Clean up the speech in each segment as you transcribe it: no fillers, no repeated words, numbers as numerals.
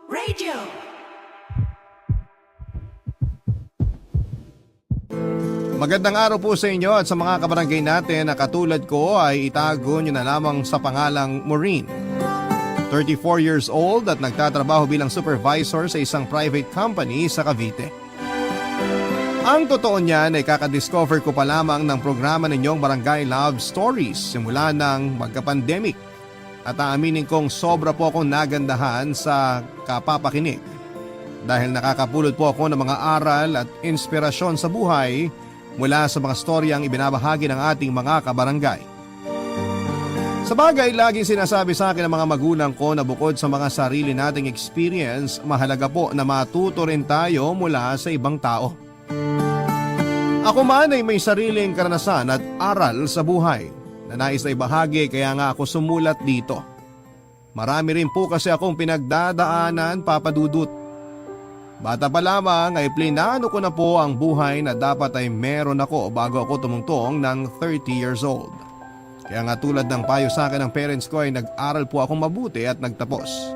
Radio. Magandang araw po sa inyo at sa mga kabarangay natin na katulad ko ay itago nyo na lamang sa pangalang Maureen. 34 years old at nagtatrabaho bilang supervisor sa isang private company sa Cavite. Ang totoo niyan ay kakadiscover ko pa lamang ng programa ninyong Barangay Love Stories simula ng magka-pandemic. At aaminin kong sobra po akong nagandahan sa kapapakinig. Dahil nakakapulot po ako ng mga aral at inspirasyon sa buhay mula sa mga storyang ibinabahagi ng ating mga kabarangay. Sa bagay, laging sinasabi sa akin ng mga magulang ko na bukod sa mga sarili nating experience, mahalaga po na matuto rin tayo mula sa ibang tao. Ako man ay may sariling karanasan at aral sa buhay na nais na ibahagi kaya nga ako sumulat dito. Marami rin po kasi akong pinagdadaanan, Papa Dudut. Bata pa lamang ay plinano ko na po ang buhay na dapat ay meron ako bago ako tumungtong ng 30 years old. Kaya nga tulad ng payo sa akin ng parents ko ay nag-aral po akong mabuti at nagtapos.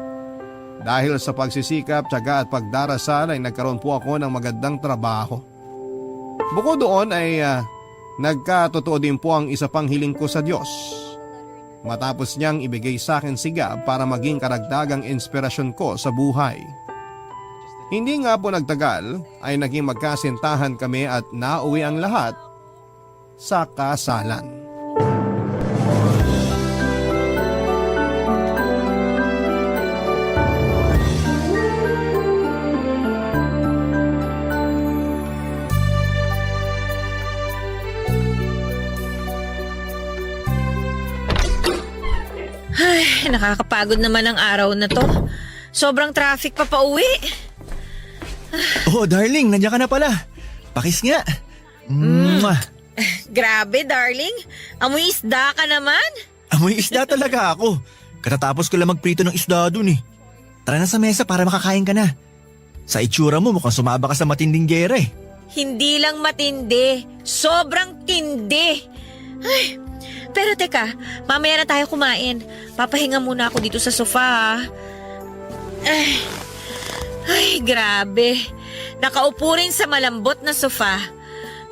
Dahil sa pagsisikap, tiyaga at pagdarasal ay nagkaroon po ako ng magandang trabaho. Bukod doon ay nagkatotoo din po ang isa pang hiling ko sa Diyos. Matapos niyang ibigay sa akin si Gab para maging karagdagang inspirasyon ko sa buhay. Hindi nga po nagtagal ay naging magkasintahan kami at nauwi ang lahat sa kasalan. Ay, nakakapagod naman ang araw na to. Sobrang traffic pa pauwi. Oh, darling, nandiyan ka na pala. Pakis nga. Mwah. Grabe, darling. Amoy isda ka naman. Amoy isda talaga ako. Katatapos ko lang magprito ng isda dun eh. Tara na sa mesa para makakain ka na. Sa itsura mo mukhang sumaba ka sa matinding gera eh. Hindi lang matindi. Sobrang tindi. Ay, pero teka, mamaya na tayo kumain. Papahinga muna ako dito sa sofa ha. Ay, grabe. Nakaupo rin sa malambot na sofa.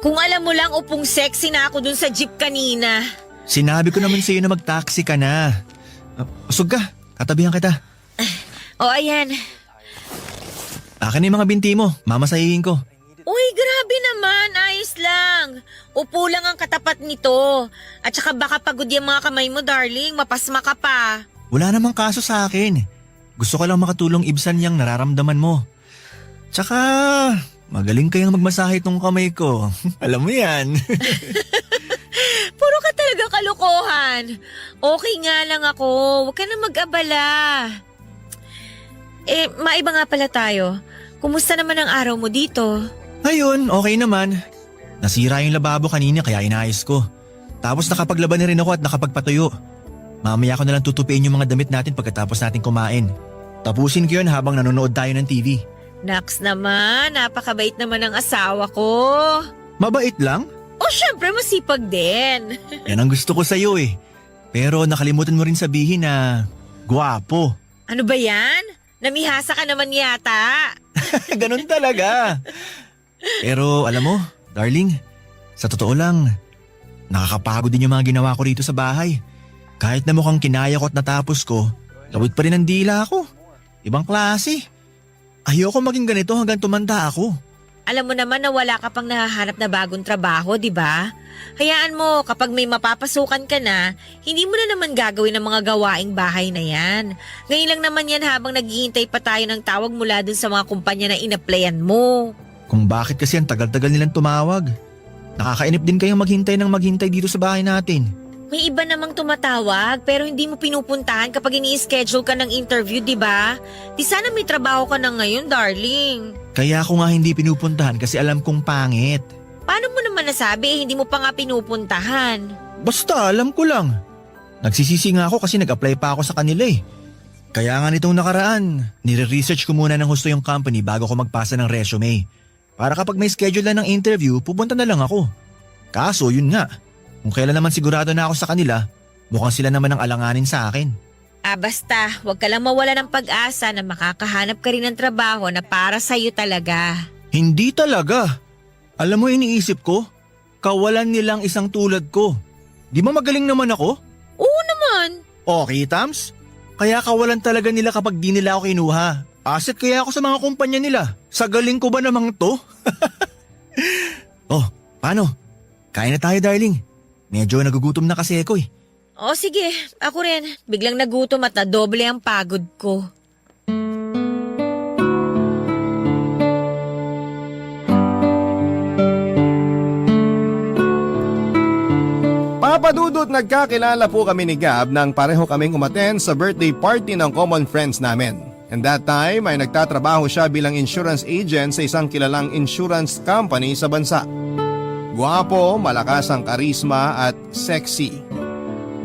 Kung alam mo lang upong sexy na ako dun sa jeep kanina. Sinabi ko naman sa iyo na mag-taxi ka na. Usog ka, tatabihan kita. O ayan. Akin na yung mga binti mo, mamasahihin ko. Uy, grabe naman. Ayos lang. Upo lang ang katapat nito. At saka baka pagod yung mga kamay mo, darling. Mapasma ka pa. Wala namang kaso sa akin. Gusto ko lang makatulong ibsan yung nararamdaman mo. Tsaka, magaling kayang magmasahe tong kamay ko. Alam mo yan. Puro ka talaga kalokohan. Okay nga lang ako. Huwag ka na mag-abala. Maiba nga pala tayo. Kumusta naman ang araw mo dito? Ayun, okay naman. Nasira yung lababo kanina kaya inayos ko. Tapos nakapaglaban na rin ako at nakapagpatuyo. Mamaya ko na lang tutupiin yung mga damit natin pagkatapos natin kumain. Tapusin ko yun habang nanonood tayo ng TV. Naks naman, napakabait naman ng asawa ko. Mabait lang? O syempre masipag din. Yan ang gusto ko sa'yo eh. Pero nakalimutan mo rin sabihin na gwapo. Ano ba yan? Namihasa ka naman yata. Ganun talaga. Pero alam mo, darling, sa totoo lang, nakakapagod din yung mga ginawa ko rito sa bahay. Kahit na mukhang kinaya ko at natapos ko, lawit pa rin ang dila ko. Ibang klase. Ayoko maging ganito hanggang tumanda ako. Alam mo naman na wala ka pang nahahanap na bagong trabaho, di ba? Hayaan mo, kapag may mapapasukan ka na, hindi mo na naman gagawin ang mga gawaing bahay na yan. Ngayon lang naman yan habang naghihintay pa tayo ng tawag mula dun sa mga kumpanya na inaplayan mo. Kung bakit kasi ang tagal-tagal nilang tumawag. Nakakainip din kayong maghintay dito sa bahay natin. May iba namang tumatawag pero hindi mo pinupuntahan kapag ini-schedule ka ng interview, di ba? Di sana may trabaho ka na ngayon, darling. Kaya ako nga hindi pinupuntahan kasi alam kong pangit. Paano mo naman nasabi hindi mo pa nga pinupuntahan? Basta alam ko lang. Nagsisisi nga ako kasi nag-apply pa ako sa kanila eh. Kaya nga nitong nakaraan, nire-research ko muna ng husto yung company bago ko magpasa ng resume. Para kapag may schedule na ng interview, pupunta na lang ako. Kaso yun nga, kung kailan naman sigurado na ako sa kanila, mukhang sila naman ang alanganin sa akin. Basta, huwag ka lang mawala ng pag-asa na makakahanap ka rin ng trabaho na para sa'yo talaga. Hindi talaga. Alam mo iniisip ko, kawalan nilang isang tulad ko. Di ba magaling naman ako? Oo naman. Okay, Tams? Kaya kawalan talaga nila kapag di nila ako kinuha. Asset kaya ako sa mga kumpanya nila. Sa galing ko ba namang to? Oh, paano? Kain na tayo, darling. Medyo nagugutom na kasi ako eh. O sige, ako rin. Biglang nagutom at nadoble ang pagod ko. Papadudot, nagkakilala po kami ni Gab nang pareho kaming umaten sa birthday party ng common friends namin. And that time ay nagtatrabaho siya bilang insurance agent sa isang kilalang insurance company sa bansa. Guwapo, malakas ang karisma at sexy.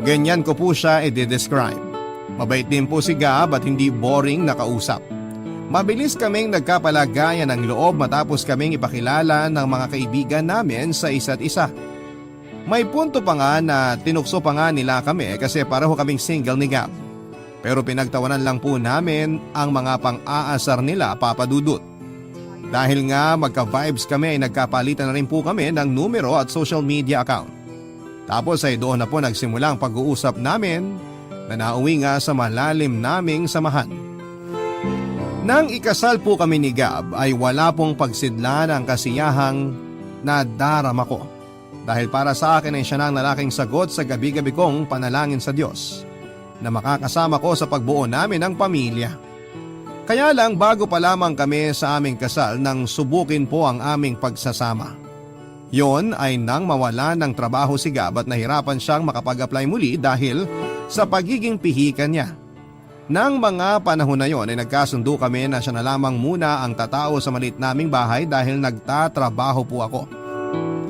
Ganyan ko po siya i-describe. Mabait din po si Gab at hindi boring na kausap. Mabilis kaming nagkapalagayan ng loob matapos kaming ipakilala ng mga kaibigan namin sa isa't isa. May punto pa nga na tinukso pa nga nila kami kasi pareho kaming single ni Gab. Pero pinagtawanan lang po namin ang mga pang-aasar nila, papadudot. Dahil nga magka-vibes kami ay nagkapalitan na rin po kami ng numero at social media account. Tapos ay doon na po nagsimula ang pag-uusap namin na nauwi nga sa malalim naming samahan. Nang ikasal po kami ni Gab ay wala pong pagsidla ng kasiyahang nadarama ko. Dahil para sa akin ay siya nang lalaking sagot sa gabi-gabi kong panalangin sa Diyos na makakasama ko sa pagbuo namin ng pamilya. Kaya lang bago pa lamang kami sa aming kasal nang subukin po ang aming pagsasama. Yon ay nang mawala ng trabaho si Gab at nahirapan siyang makapag-apply muli dahil sa pagiging pihikan niya. Nang mga panahon na yon ay nagkasundo kami na siya na lamang muna ang tatao sa maliit naming bahay dahil nagtatrabaho po ako.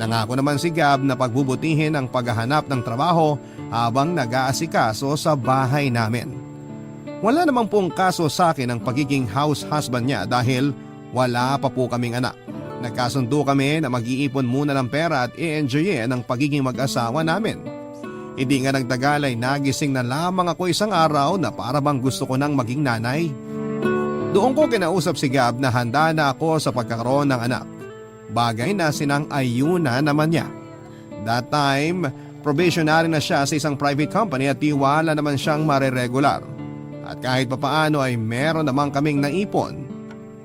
Nangako naman si Gab na pagbubutihin ang paghahanap ng trabaho habang nag-aasikaso sa bahay namin. Wala namang pong kaso sa akin ang pagiging house husband niya dahil wala pa po kaming anak. Nagkasundo kami na mag-iipon muna ng pera at i-enjoyin ang pagiging mag-asawa namin. Hindi nga nagtagal ay nagising na lamang ako isang araw na para bang gusto ko nang maging nanay. Doon ko kinausap si Gab na handa na ako sa pagkakaroon ng anak. Bagay na sinang-ayuna naman niya. That time, probationary na siya sa isang private company at tiwala naman siyang mareregular. At kahit papaano ay meron naman kaming naipon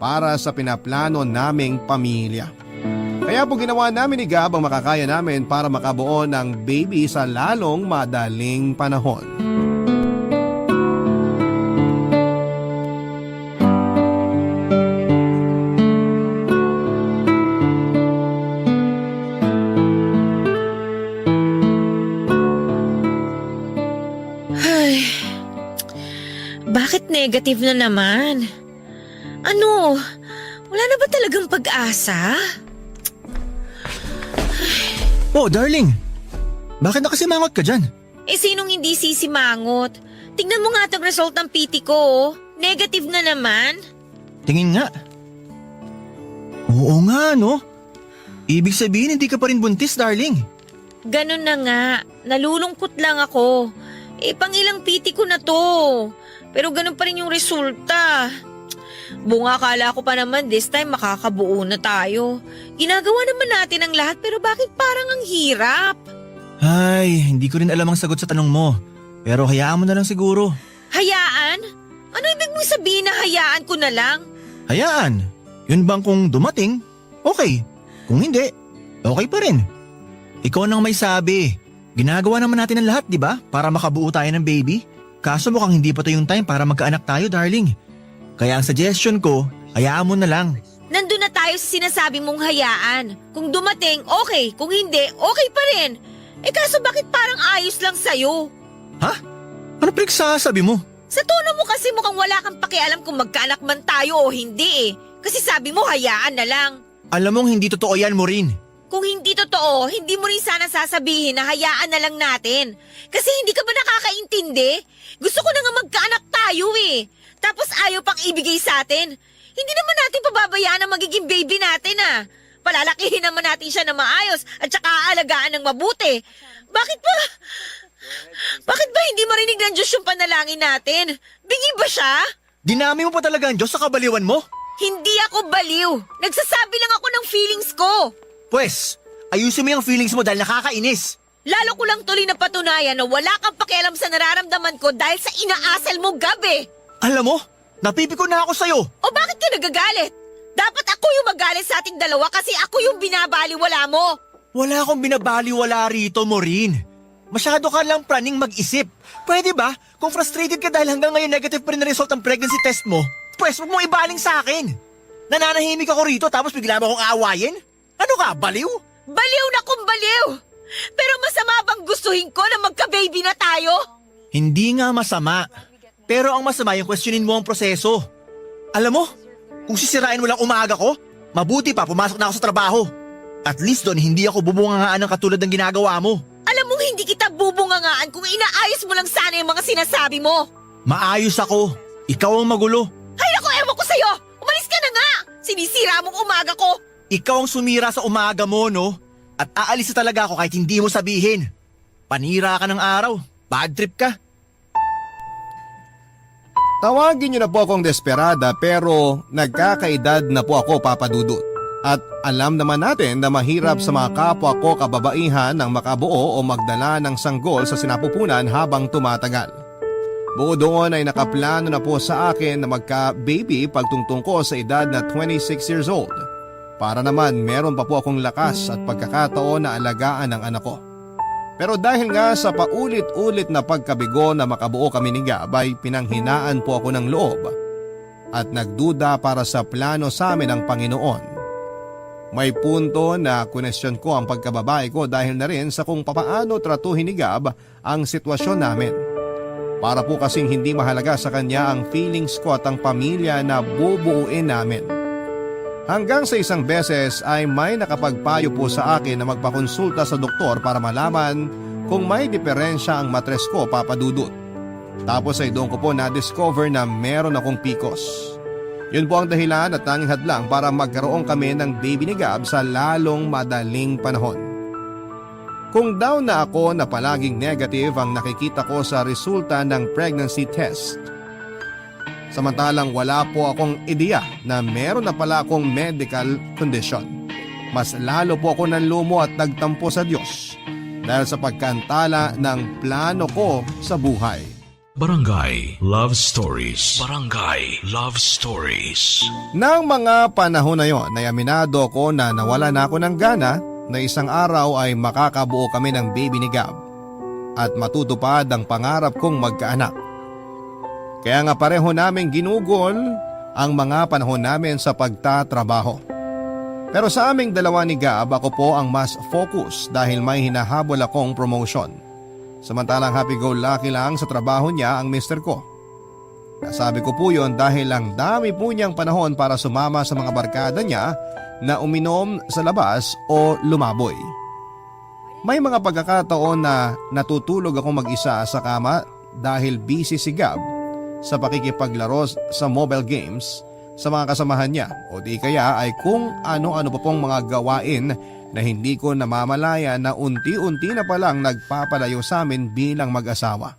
para sa pinaplano naming pamilya. Kaya po ginawa namin ni Gab ang makakaya namin para makabuo ng baby sa lalong madaling panahon. Bakit negative na naman? Ano? Wala na ba talagang pag-asa? Oh, darling. Bakit nakasimangot ka dyan? Sinong hindi sisimangot? Tingnan mo nga itong result ng PT ko, oh. Negative na naman. Tingin nga. Oo nga, no? Ibig sabihin hindi ka pa rin buntis, darling. Ganun na nga. Nalulungkot lang ako. Pangilang PT ko na to. Pero ganun pa rin yung resulta. Bunga, akala ko pa naman this time makakabuo na tayo. Ginagawa naman natin ang lahat pero bakit parang ang hirap? Ay, hindi ko rin alam ang sagot sa tanong mo. Pero hayaan mo na lang siguro. Hayaan? Ano ibig mong sabihin na hayaan ko na lang? Hayaan. Yun bang kung dumating, okay. Kung hindi, okay pa rin. Ikaw nang may sabi. Ginagawa naman natin ang lahat, di ba? Para makabuo tayo ng baby. Kaso mukhang hindi pa to yung time para magkaanak tayo, darling. Kaya ang suggestion ko, hayaan mo na lang. Nandun na tayo sa sinasabi mong hayaan. Kung dumating, okay. Kung hindi, okay pa rin. Kaso bakit parang ayos lang sa'yo? Ha? Ano pinagsasabi mo? Sa tono mo kasi mukhang wala kang pakialam kung magkaanak man tayo o hindi eh. Kasi sabi mo hayaan na lang. Alam mong hindi totoo yan, Maureen. Kung hindi totoo, hindi mo rin sana sasabihin na hayaan na lang natin. Kasi hindi ka ba nakakaintindi? Gusto ko na nga magkaanak tayo eh. Tapos ayaw pang ibigay sa atin. Hindi naman natin pababayaan ang magiging baby natin ah. Palalakihin naman natin siya na maayos at saka aalagaan ng mabuti. Bakit ba? Bakit ba hindi marinig ng Diyos yung panalangin natin? Bingi ba siya? Dinami mo pa talaga ang Diyos sa kabaliwan mo? Hindi ako baliw. Nagsasabi lang ako ng feelings ko. Pwes, ayusin mo yung feelings mo dahil nakakainis. Lalo ko lang tuloy na patunayan na wala kang pakialam sa nararamdaman ko dahil sa inaasal mo gabi. Alam mo, napipiko na ako sa'yo. O bakit ka nagagalit? Dapat ako yung magalit sa ating dalawa kasi ako yung binabaliwala mo. Wala akong binabaliwala rito, Maureen. Masyado ka lang praning mag-isip. Pwede ba? Kung frustrated ka dahil hanggang ngayon negative pa rin na result ang pregnancy test mo, pwes huwag mo ibaling sa akin. Nananahimik ako rito tapos bigla mo akong aawayin? Ano ka, baliw? Baliw na kung baliw. Pero masama bang gustuhin ko na magka-baby na tayo? Hindi nga masama. Pero ang masama yung questionin mo ang proseso. Alam mo, kung sisirain mo lang umaga ko, mabuti pa pumasok na ako sa trabaho. At least doon hindi ako bubungangaan ng katulad ng ginagawa mo. Alam mong hindi kita bubungangaan kung inaayos mo lang sana yung mga sinasabi mo. Maayos ako. Ikaw ang magulo. Hay naku, ewan ko sa'yo! Umalis ka na nga! Sinisira mong umaga ko! Ikaw ang sumira sa umaga mo, no? At aalis na talaga ako kahit hindi mo sabihin. Panira ka ng araw. Bad trip ka. Tawagin niyo na po akong desperada pero nagkakaedad na po ako, Papa Dudut. At alam naman natin na mahirap sa mga kapwa ko kababaihan ng makabuo o magdala ng sanggol sa sinapupunan habang tumatagal. Bukod doon ay nakaplano na po sa akin na magka-baby pagtungtong ko sa edad na 26 years old. Para naman meron pa po akong lakas at pagkakataon na alagaan ang anak ko. Pero dahil nga sa paulit-ulit na pagkabigo na makabuo kami ni Gab ay pinanghinaan po ako ng loob at nagduda para sa plano sa amin ng Panginoon. May punto na kunesyon ko ang pagkababae ko dahil na rin sa kung papaano tratuhin ni Gab ang sitwasyon namin. Para po kasing hindi mahalaga sa kanya ang feelings ko at ang pamilya na bubuuin namin. Hanggang sa isang beses ay may nakapagpayo po sa akin na magpakonsulta sa doktor para malaman kung may diferensya ang matres ko, Papa Dudut. Tapos ay doon ko po na-discover na meron akong PCOS. Yun po ang dahilan at tanging hadlang para magkaroon kami ng baby ni Gab sa lalong madaling panahon. Kung daw na ako na palaging negative ang nakikita ko sa resulta ng pregnancy test. Samantalang wala po akong ideya na meron na pala akong medical condition. Mas lalo po ako nanlumo at nagtampo sa Diyos dahil sa pagkantala ng plano ko sa buhay. Barangay Love Stories. Barangay Love Stories. Nang mga panahon na yon ay aminado ko na nawala na ako ng gana na isang araw ay makakabuo kami ng baby ni Gab at matutupad ang pangarap kong magkaanak. Kaya nga pareho naming ginugol ang mga panahon namin sa pagtatrabaho. Pero sa aming dalawa ni Gab, ako po ang mas focus dahil may hinahabol akong promotion. Samantalang happy-go-lucky lang sa trabaho niya ang mister ko. Nasabi ko po yon dahil ang dami po niyang panahon para sumama sa mga barkada niya na uminom sa labas o lumaboy. May mga pagkakataon na natutulog ako mag-isa sa kama dahil busy si Gab sa pakikipaglaro sa mobile games sa mga kasamahan niya o di kaya ay kung ano-ano pa pong mga gawain na hindi ko namamalaya na unti-unti na palang nagpapalayo sa amin bilang mag-asawa.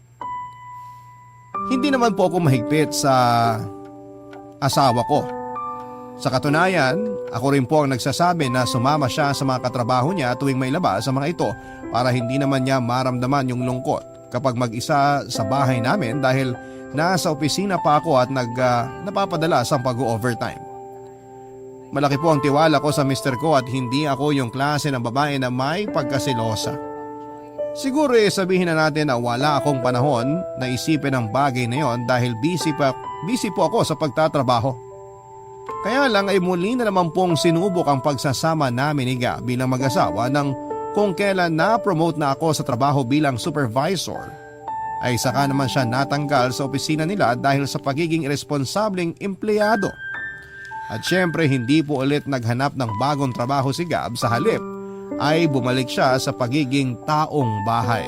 Hindi naman po ako mahigpit sa asawa ko. Sa katunayan, ako rin po ang nagsasabi na sumama siya sa mga katrabaho niya tuwing may labas sa mga ito para hindi naman niya maramdaman yung lungkot kapag mag-isa sa bahay namin dahil nasa opisina pa ako at napapadala sa pag-overtime. Malaki po ang tiwala ko sa mister ko at hindi ako yung klase ng babae na may pagkasilosa. Siguro sabihin na natin na wala akong panahon na isipin ang bagay na yon dahil busy po ako sa pagtatrabaho. Kaya lang ay muli na naman pong sinubok ang pagsasama namin ni Gab bilang mag-asawa nang kung kailan na-promote na ako sa trabaho bilang supervisor ay saka naman siya natanggal sa opisina nila dahil sa pagiging irresponsableng empleyado. At syempre hindi po ulit naghanap ng bagong trabaho si Gab, sa halip ay bumalik siya sa pagiging taong bahay.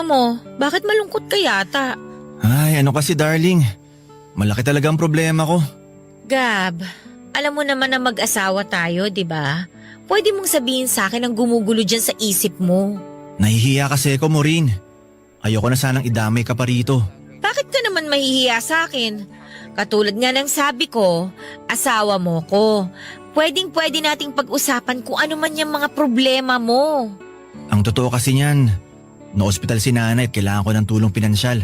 mo? Bakit malungkot ka yata? Ay, ano kasi darling. Malaki talaga ang problema ko. Gab, alam mo naman na mag-asawa tayo, di ba? Pwede mong sabihin sa akin ang gumugulo dyan sa isip mo. Nahihiya kasi ako, Maureen. Ayoko na sanang idamay ka pa rito. Bakit ka naman mahihiya sa akin? Katulad nga ng sabi ko, asawa mo ko. Pwedeng-pwede nating pag-usapan kung ano man yung mga problema mo. Ang totoo kasi niyan, na-ospital si nanay at kailangan ko ng tulong pinansyal.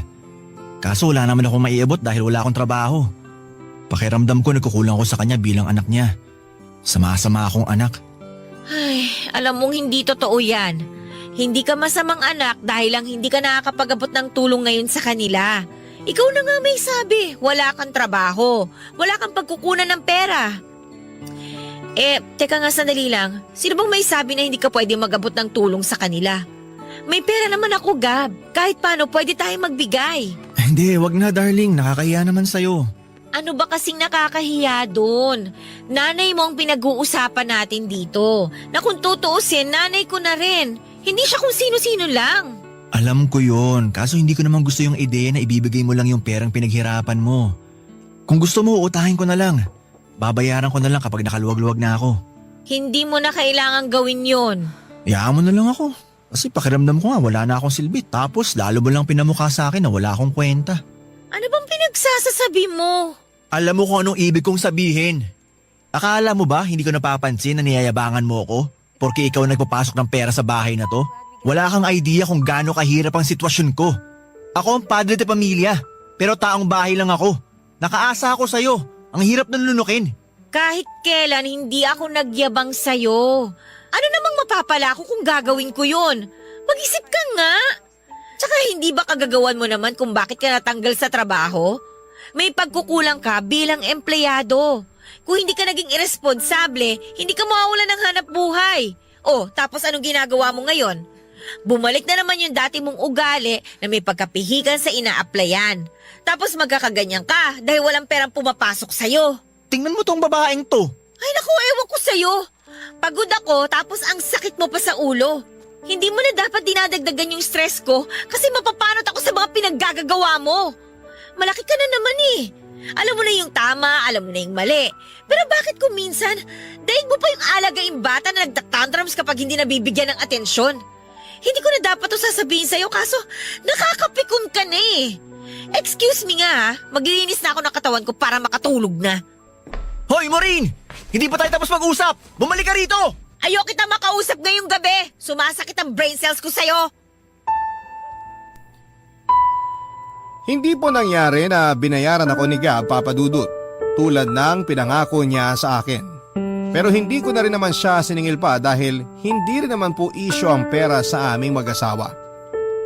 Kaso wala naman akong maiabot dahil wala akong trabaho. Pakiramdam ko nagkukulang ko sa kanya bilang anak niya. Sama-sama akong anak. Ay, alam mong hindi totoo yan. Hindi ka masamang anak dahil lang hindi ka nakakapag-abot ng tulong ngayon sa kanila. Ikaw na nga may sabi, wala kang trabaho, wala kang pagkukunan ng pera. Teka nga sandali lang, sino bang may sabi na hindi ka pwede mag-abot ng tulong sa kanila? May pera naman ako, Gab. Kahit paano pwede tayong magbigay. Hindi, wag na darling, nakakahiya naman sa'yo. Ano ba kasing nakakahiya doon? Nanay mo ang pinag-uusapan natin dito. Na kung tutuusin, nanay ko na rin. Hindi siya kung sino-sino lang. Alam ko yon, kaso hindi ko naman gusto yung ideya na ibibigay mo lang yung perang pinaghirapan mo. Kung gusto mo, utahin ko na lang. Babayaran ko na lang kapag nakaluwag-luwag na ako. Hindi mo na kailangang gawin yon. Hayaan mo na lang ako. Kasi pakiramdam ko nga wala na akong silbi. Tapos lalo mo lang pinamukha sa akin na wala akong kwenta. Ano bang pinagsasasabi mo? Alam mo kung anong ibig kong sabihin. Akala mo ba hindi ko napapansin na niyayabangan mo ako? Porque ikaw nagpapasok ng pera sa bahay na to? Wala kang idea kung gaano kahirap ang sitwasyon ko. Ako ang padre de pamilya, pero taong bahay lang ako. Nakaasa ako sa'yo. Ang hirap ng lunukin. Kahit kailan hindi ako nagyabang sa'yo. Ano namang mapapala ko kung gagawin ko yun? Mag-isip ka nga. Tsaka hindi ba kagagawan mo naman kung bakit ka natanggal sa trabaho? May pagkukulang ka bilang empleyado. Kung hindi ka naging irresponsable, hindi ka mawawalan ng hanap buhay. Oh, tapos anong ginagawa mo ngayon? Bumalik na naman yung dati mong ugali na may pagkapihikan sa ina-applyan. Tapos magkakaganyan ka dahil walang perang pumapasok sa'yo. Tingnan mo tong babaeng to. Ay naku, ewan ko sa'yo. Pagod ako tapos ang sakit mo pa sa ulo. Hindi mo na dapat dinadagdagan yung stress ko kasi mapapanot ako sa mga pinaggagawa mo. Malaki ka na naman eh. Alam mo na yung tama, alam mo na yung mali. Pero bakit kung minsan, daig mo pa yung alagaing bata na nagtatantrums kapag hindi nabibigyan ng atensyon? Hindi ko na dapat to sasabihin sa'yo kaso nakakapikon ka na eh. Excuse me nga ha, maglilinis na ako ng katawan ko para makatulog na. Hoy, Maureen! Hindi pa tayo tapos mag-usap! Bumalik ka rito! Ayoko kita makausap ngayong gabi. Sumasakit ang brain cells ko sa'yo. Hindi po nangyari na binayaran ako ni Gab, Papa Dudut, tulad ng pinangako niya sa akin. Pero hindi ko na rin naman siya siningil pa dahil hindi rin naman po isyo ang pera sa aming mag-asawa.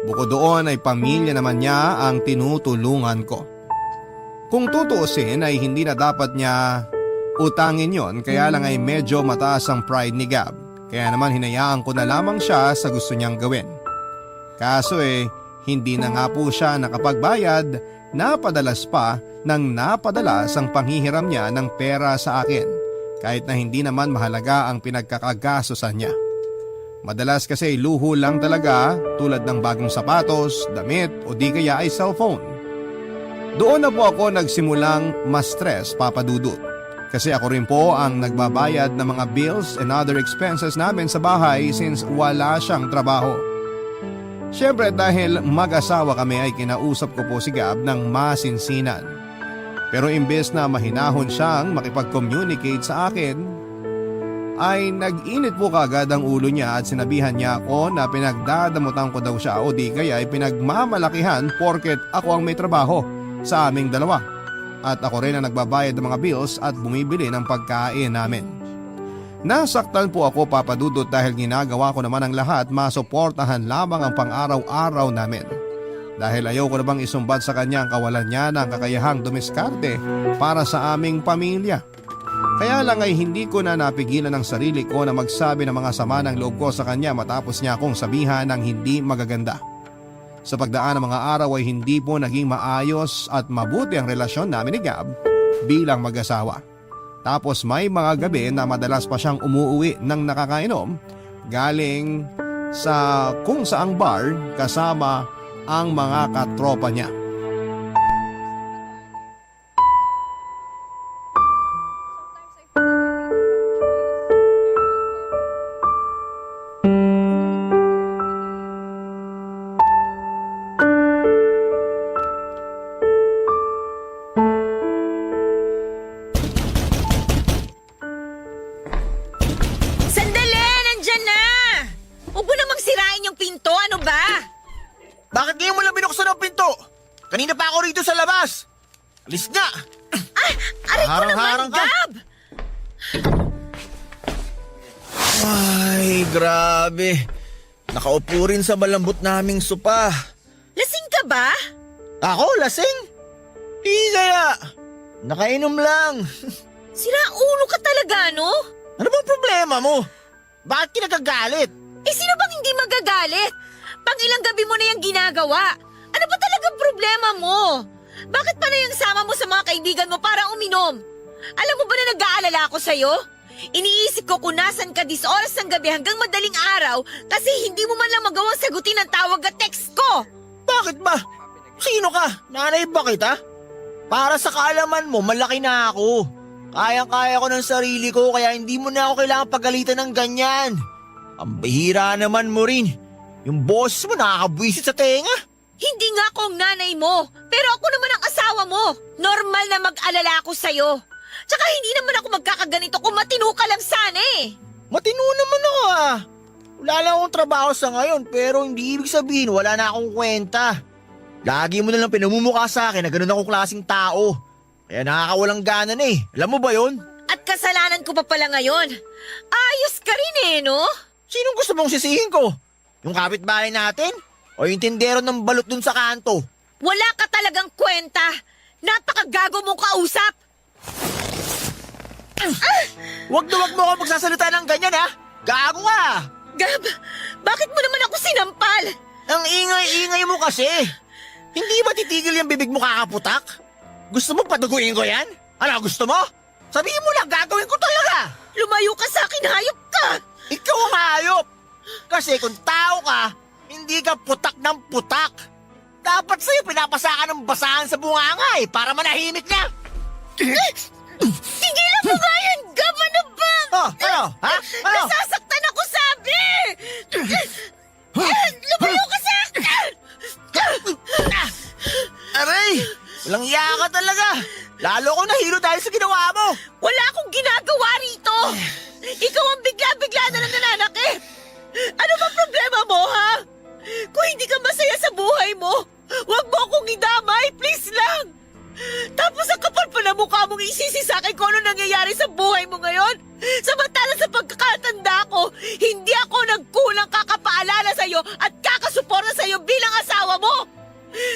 Bukod doon ay pamilya naman niya ang tinutulungan ko. Kung tutuusin ay hindi na dapat niya utangin yon, kaya lang ay medyo mataas ang pride ni Gab. Kaya naman hinayaan ko na lamang siya sa gusto niyang gawin. Kaso hindi na nga po siya nakapagbayad, napadalas pa nang napadalas ang panghihiram niya ng pera sa akin kahit na hindi naman mahalaga ang pinagkakagastosan niya. Madalas kasi luho lang talaga tulad ng bagong sapatos, damit o di kaya ay cellphone. Doon na po ako nagsimulang ma-stress, Papa Dudut. Kasi ako rin po ang nagbabayad ng mga bills and other expenses namin sa bahay since wala siyang trabaho. Siyempre dahil mag-asawa kami ay kinausap ko po si Gab ng masinsinan. Pero imbes na mahinahon siyang makipag-communicate sa akin, ay nag-init po kagad ang ulo niya at sinabihan niya ako na pinagdadamutan ko daw siya o di kaya ay pinagmamalakihan porket ako ang may trabaho sa aming dalawa. At ako rin ang nagbabayad ng mga bills at bumibili ng pagkain namin. Nasaktan po ako, Papa Dudut, dahil ginagawa ko naman ang lahat masuportahan lamang ang pang-araw-araw namin. Dahil ayaw ko na bang isumbat sa kanya ang kawalan niya ng kakayahang dumiskarte para sa aming pamilya. Kaya lang ay hindi ko na napigilan ang sarili ko na magsabi ng mga sama ng loob ko sa kanya matapos niya akong sabihan ng hindi magaganda. Sa pagdaan ng mga araw ay hindi po naging maayos at mabuti ang relasyon namin ni Gab bilang mag-asawa. Tapos may mga gabi na madalas pa siyang umuuwi ng nakakainom galing sa kung saang bar kasama ang mga katropa niya. Sandali! Nandyan na! Huwag mo namang sirain yung pinto, ano ba? Bakit ngayon mo lang binuksan ang pinto? Kanina pa ako rito sa labas. Alis nga! Aray ko naman, Harang-harang ka. Gab! Ay, grabe. Nakaupo rin sa malambot naming sopa. Lasing ka ba? Ako, lasing? Di kaya. Nakainom lang. Sira ulo ka talaga, no? Ano bang problema mo? Bakit kinagagalit? Eh sino bang hindi magagalit? Pang ilang gabi mo na yung ginagawa. Ano ba talagang problema mo? Bakit pa na yung sama mo sa mga kaibigan mo para uminom? Alam mo ba na nag-aalala ako sa'yo? Iniisip ko kung nasan ka 10 oras ng gabi hanggang madaling araw kasi hindi mo man lang magawang sagutin ang tawag at text ko. Bakit ba? Sino ka? Nanay ba kita? Para sa kaalaman mo, malaki na ako. Kayang-kaya ko ng sarili ko kaya hindi mo na ako kailangan pagalitan ng ganyan. Ang bihira naman mo rin. Yung boses mo nakakabwisit sa tenga. Hindi nga ako ang nanay mo, pero ako naman ang asawa mo. Normal na mag-alala ako sa'yo. Tsaka hindi naman ako magkakaganito kung matino ka lang sana eh. Matino naman ako ah. Wala lang akong trabaho sa ngayon pero hindi ibig sabihin wala na akong kwenta. Lagi mo na lang pinamumukha sa akin na ganun akong klaseng tao. Kaya nakakawalang gana na eh. Alam mo ba yon? At kasalanan ko pa pala ngayon. Ayos ka rin eh, no? Sinong gusto mong sisihin ko? Yung kapitbahay natin? O yung tindero ng balot dun sa kanto? Wala ka talagang kwenta. Napakagago mong kausap. Huwag na huwag mo ako magsasalita ng ganyan ha! Gago ka! Gab, bakit mo naman ako sinampal? Ang ingay-ingay mo kasi! Hindi ba titigil yung bibig mo kakaputak? Gusto mo patuguin ko yan? Ano gusto mo? Sabihin mo lang gagawin ko talaga! Lumayo ka sa akin, hayop ka! Ikaw ang hayop! Kasi kung tao ka, hindi ka putak ng putak! Dapat sa'yo pinapasakan ng basahan sa bunganga eh, para manahimik na! Tigilan mo nga yan, Gab! Ano ba? Oh, ano? Ha? Ano? Nasasaktan ako, sabi! Lumayo ka sa akin! Aray! Walang iya ka talaga! Lalo akong nahilo dahil sa ginawa mo! Wala akong ginagawa rito! Ikaw ang bigla-bigla na lang nananakit! Ano ba problema mo, ha? Kung hindi ka masaya sa buhay mo, huwag mo akong idamay, please lang! Tapos ang kapal pa na mukha mong isisi sa akin kung ano nangyayari sa buhay mo ngayon. Samantala sa pagkakatanda ko, hindi ako nagkulang kakapaalala sa'yo at kakasuporta sa'yo bilang asawa mo.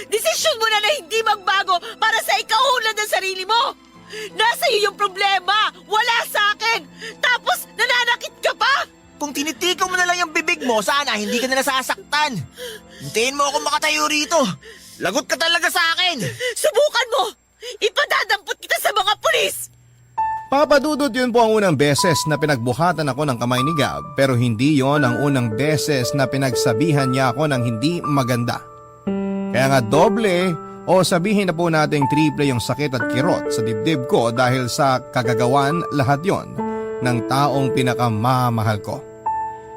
Desisyon mo na hindi magbago para sa ikaunlad ng sarili mo. Nasa iyo yung problema, wala sa akin. Tapos nananakit ka pa. Kung tinitikaw mo na lang yung bibig mo, sana hindi ka na nasasaktan. Hintayin mo ako makatayo rito. Lagot ka talaga sa akin. Subukan mo. Ipadadampot kita sa mga pulis. Papadudot yun po ang unang beses na pinagbuhatan ako ng kamay ni Gab pero hindi yon ang unang beses na pinagsabihan niya ako ng hindi maganda. Kaya nga doble o sabihin na po nating triple yung sakit at kirot sa dibdib ko dahil sa kagagawan lahat yon ng taong pinakamamahal ko.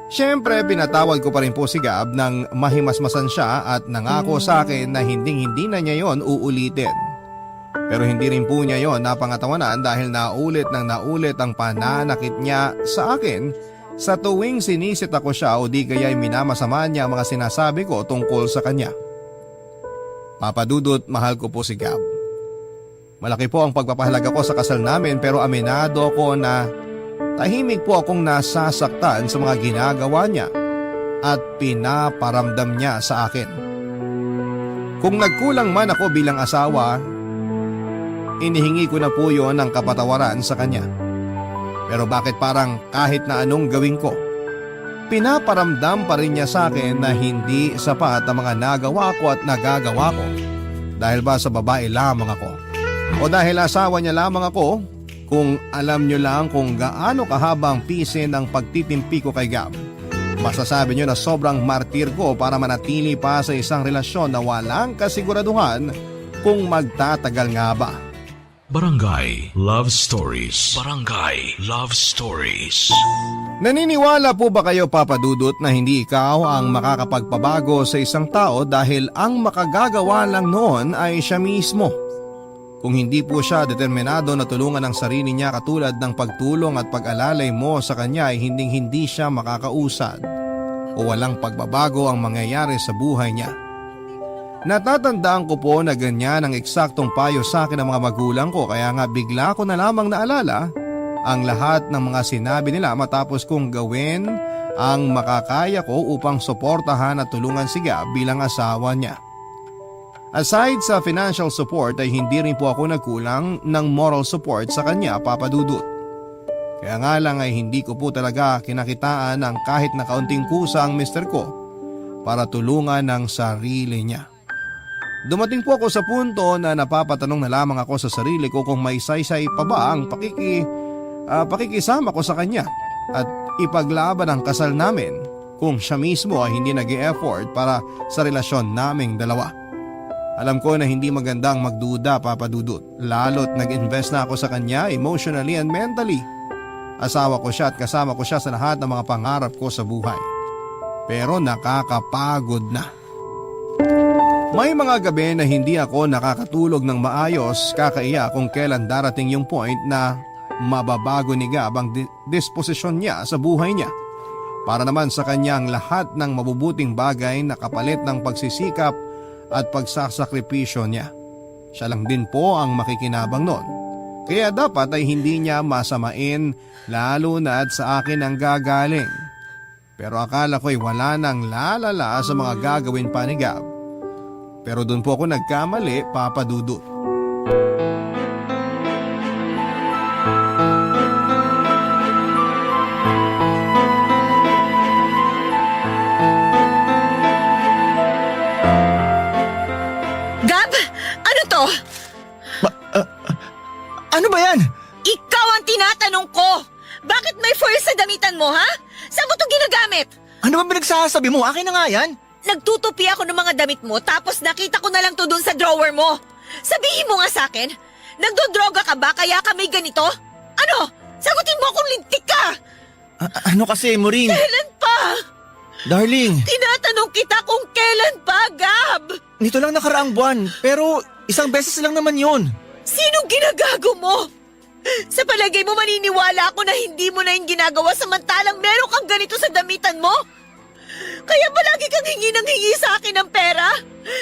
Siyempre pinatawad ko pa rin po si Gab nang mahimasmasan siya at nangako sa akin na hindi na niya yon uulitin. Pero hindi rin po niya yon napangatawanan dahil naulit ang pananakit niya sa akin sa tuwing sinisit ako siya o di kaya'y minamasama niya ang mga sinasabi ko tungkol sa kanya. Papadudot, mahal ko po si Gab. Malaki po ang pagpapahalaga ko sa kasal namin pero aminado ko na tahimik po akong nasasaktan sa mga ginagawa niya at pinaparamdam niya sa akin. Kung nagkulang man ako bilang asawa, inihingi ko na po yon ng kapatawaran sa kanya. Pero bakit parang kahit na anong gawin ko, pinaparamdam pa rin niya sa akin na hindi sapat ang mga nagawa ko at nagagawa ko. Dahil ba sa babae lamang ako? O dahil asawa niya lamang ako? Kung alam niyo lang kung gaano kahaba ang pisin ang pagtitimpi ko kay Gab, Masasabi nyo na sobrang martir ko para manatili pa sa isang relasyon na walang kasiguraduhan kung magtatagal nga ba. Barangay Love Stories. Barangay Love Stories. Naniniwala po ba kayo, Papa Dudut, na hindi ikaw ang makakapagpabago sa isang tao dahil ang makagagawa lang noon ay siya mismo? Kung hindi po siya determinado na tulungan ang sarili niya katulad ng pagtulong at pag-alalay mo sa kanya ay hindi siya makakausad o walang pagbabago ang mangyayari sa buhay niya. Natatandaan ko po na ganyan ang eksaktong payo sa akin ng mga magulang ko, kaya nga bigla ko na lamang naalala ang lahat ng mga sinabi nila matapos kong gawin ang makakaya ko upang suportahan at tulungan si Gab bilang asawa niya. Aside sa financial support ay hindi rin po ako nagkulang ng moral support sa kanya, Papa Dudut. Kaya nga lang ay hindi ko po talaga kinakitaan ang kahit na kaunting kusa ang mister ko para tulungan ng sarili niya. Dumating po ako sa punto na napapatanong na lamang ako sa sarili ko kung may saysay pa ba ang pakikisama ko sa kanya at ipaglaban ang kasal namin kung siya mismo ay hindi nag-e-effort para sa relasyon naming dalawa. Alam ko na hindi magandang magduda, Papa Dudut, lalo't nag-invest na ako sa kanya emotionally and mentally. Asawa ko siya at kasama ko siya sa lahat ng mga pangarap ko sa buhay. Pero nakakapagod na. May mga gabi na hindi ako nakakatulog ng maayos, kakaiya kung kailan darating yung point na mababago ni Gab ang disposisyon niya sa buhay niya. Para naman sa kanya ang lahat ng mabubuting bagay na kapalit ng pagsisikap at pagsasakripisyo niya. Siya lang din po ang makikinabang nun. Kaya dapat ay hindi niya masamain lalo na at sa akin ang gagaling. Pero akala ko'y wala nang lalala sa mga gagawin pa ni Gab. Pero doon po ako nagkamali, Papa Dudut. Gab! Ano to? Ano ba yan? Ikaw ang tinatanong ko! Bakit may foil sa damitan mo, ha? Saan mo to ginagamit? Ano ba pinagsasabi mo? Akin na nga yan. Nagtutupi ako ng mga damit mo tapos nakita ko na lang to dun sa drawer mo. Sabihin mo nga sa akin, nagdodroga ka ba kaya ka may ganito? Ano? Sagutin mo kung lintik ka! Ano kasi, Maureen? Kailan pa? Darling, Tinatanong kita kung kailan pa, Gab! nito lang nakaraang buwan, pero isang beses lang naman yun. Sinong ginagago mo? Sa palagay mo maniniwala ako na hindi mo na yung ginagawa samantalang meron kang ganito sa damitan mo? Kaya palagi kang hingi ng hingi sa akin ng pera?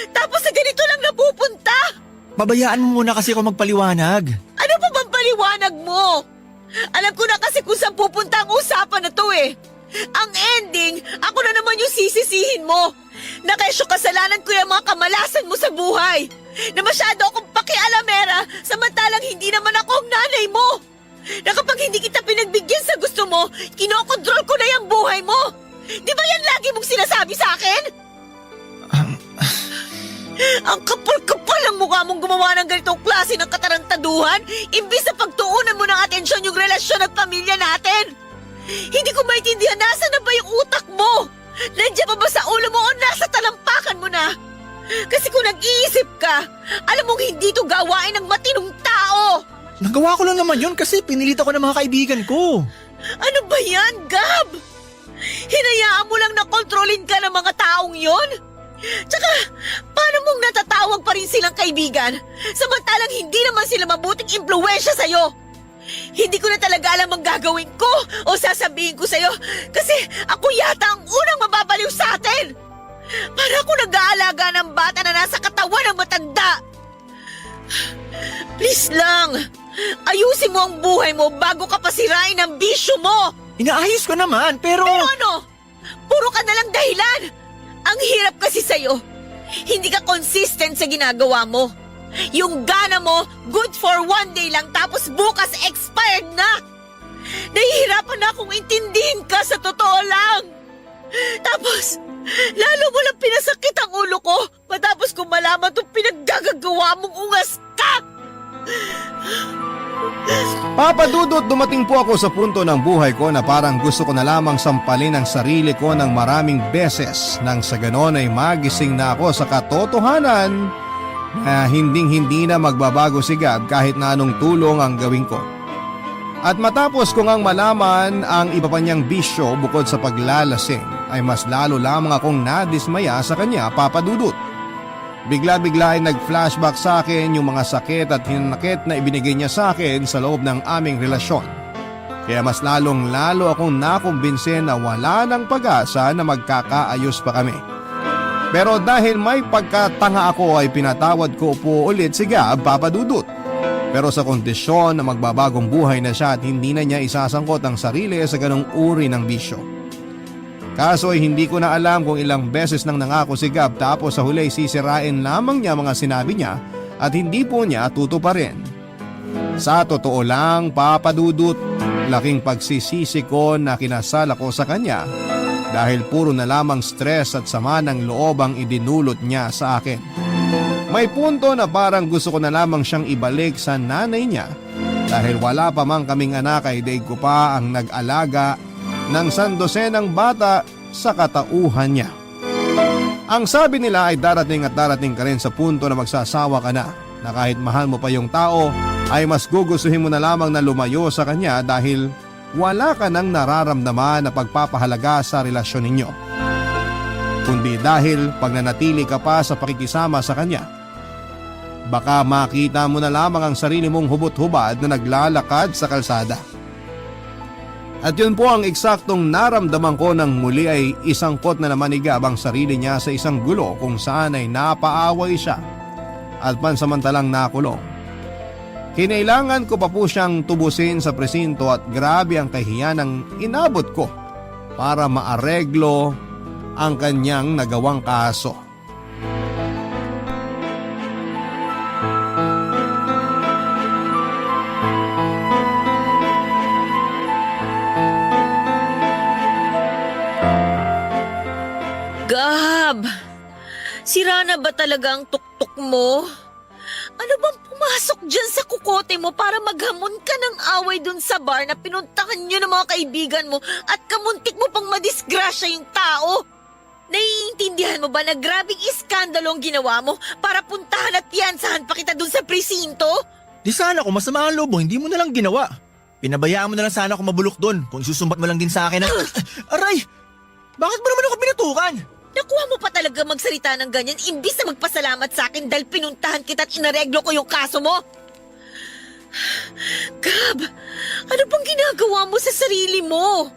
Tapos sa ganito lang napupunta? Pabayaan mo muna kasi ako magpaliwanag. Ano pa bang paliwanag mo? Alam ko na kasi kung saan pupunta ang usapan na to eh. Ang ending, ako na naman yung sisisihin mo. Na kesyo kasalanan ko yung mga kamalasan mo sa buhay. Na masyado akong pakialamera samantalang hindi naman ako ang nanay mo. Na kapag hindi kita pinagbigyan sa gusto mo, kinokontrol ko na yung buhay mo. Di ba yan lagi mong sinasabi sa akin? Ang kapal-kapal ang mukha mong gumawa ng ganitong klase ng katarantaduhan imbis na pagtuunan mo ng atensyon yung relasyon at pamilya natin. Hindi ko maintindihan nasa na ba yung utak mo? Nandiyan pa ba sa ulo mo o nasa talampakan mo na? Kasi kung nag-iisip ka, alam mong hindi to gawain ng matinong tao. Nagawa ko lang naman yun kasi pinilit ako ng mga kaibigan ko. Ano ba yan, Gab? Hinayaan mo lang na kontrolin ka ng mga taong yon? Tsaka, paano mong natatawag pa rin silang kaibigan? Samantalang hindi naman sila mabuting impluwensya sa'yo. Hindi ko na talaga alam ang gagawin ko o sasabihin ko sa'yo kasi ako yata ang unang mababaliw sa atin. Para ako nag-aalaga ng bata na nasa katawan ng matanda. Please lang, ayusin mo ang buhay mo bago ka pasirain ang bisyo mo. Inaayos ko naman, pero Ano? Puro ka na lang dahilan. Ang hirap kasi sa'yo. Hindi ka consistent sa ginagawa mo. Yung gana mo, good for one day lang tapos bukas expired na. Nahihirapan na akong intindihin ka sa totoo lang. Tapos, lalo mo lang pinasakit ang ulo ko matapos kung malaman itong pinaggagawa mong ungas ka. Papa Dudut, dumating po ako sa punto ng buhay ko na parang gusto ko na lamang sampalin ang sarili ko ng maraming beses nang sa ganon ay magising na ako sa katotohanan na hindi na magbabago si Gab kahit na anong tulong ang gawin ko. At matapos ko ngang malaman ang iba pa niyang bisyo bukod sa paglalasing ay mas lalo lamang akong nadismaya sa kanya, Papa Dudut. Bigla-bigla ay nag-flashback sa akin yung mga sakit at hinanakit na ibinigay niya sa akin sa loob ng aming relasyon. Kaya mas lalong-lalo akong nakumbinse na wala ng pag-asa na magkakaayos pa kami. Pero dahil may pagkatanga ako ay pinatawad ko po ulit si Gab, Papa Dudut. Pero sa kondisyon na magbabagong buhay na siya at hindi na niya isasangkot ang sarili sa ganong uri ng bisyo. Kaso ay hindi ko na alam kung ilang beses nang nangako si Gab tapos sa huli sisirain lamang niya mga sinabi niya at hindi po niya tutuparin. Sa totoo lang, Papa Dudut, laking pagsisisi ko na kinasal ako sa kanya dahil puro na lamang stress at sama ng loob ang idinulot niya sa akin. May punto na parang gusto ko na lamang siyang ibalik sa nanay niya dahil wala pa mang kaming anak ay daig ko pa ang nag-alaga ng sandosenang bata sa katauhan niya. Ang sabi nila ay darating at darating ka rin sa punto na magsasawa ka na kahit mahal mo pa yung tao ay mas gugustuhin mo na lamang na lumayo sa kanya dahil wala ka nang nararamdaman na pagpapahalaga sa relasyon ninyo. Kundi dahil pagnanatili ka pa sa pakikisama sa kanya, baka makita mo na lamang ang sarili mong hubot-hubad na naglalakad sa kalsada. At yun po ang eksaktong naramdaman ko nang muli ay isangkot na naman ni Gab ang sarili niya sa isang gulo kung saan ay napaaway siya at pansamantalang nakulong. Kinailangan ko pa po siyang tubusin sa presinto at grabe ang kahiyan ng inabot ko para maareglo ang kanyang nagawang kaso. Gab, sira na ba talaga ang tuktok mo? Ano bang pumasok dyan sa kukote mo para maghamon ka ng away dun sa bar na pinuntahan nyo ng mga kaibigan mo at kamuntik mo pang madisgrasya yung tao? Naiintindihan mo ba na grabing iskandalo ang ginawa mo para puntahan at piyansahan pa kita dun sa presinto? Di sana kung masama ang loob mo, hindi mo na lang ginawa. Pinabayaan mo na lang sana ako mabulok doon kung isusumbat mo lang din sa akin na... Aray! Bakit mo naman ako binatukan? Nakuha mo pa talaga magsalita ng ganyan imbis na magpasalamat sa akin dahil pinuntahan kita at inareglo ko yung kaso mo? Gab, ano bang ginagawa mo sa sarili mo?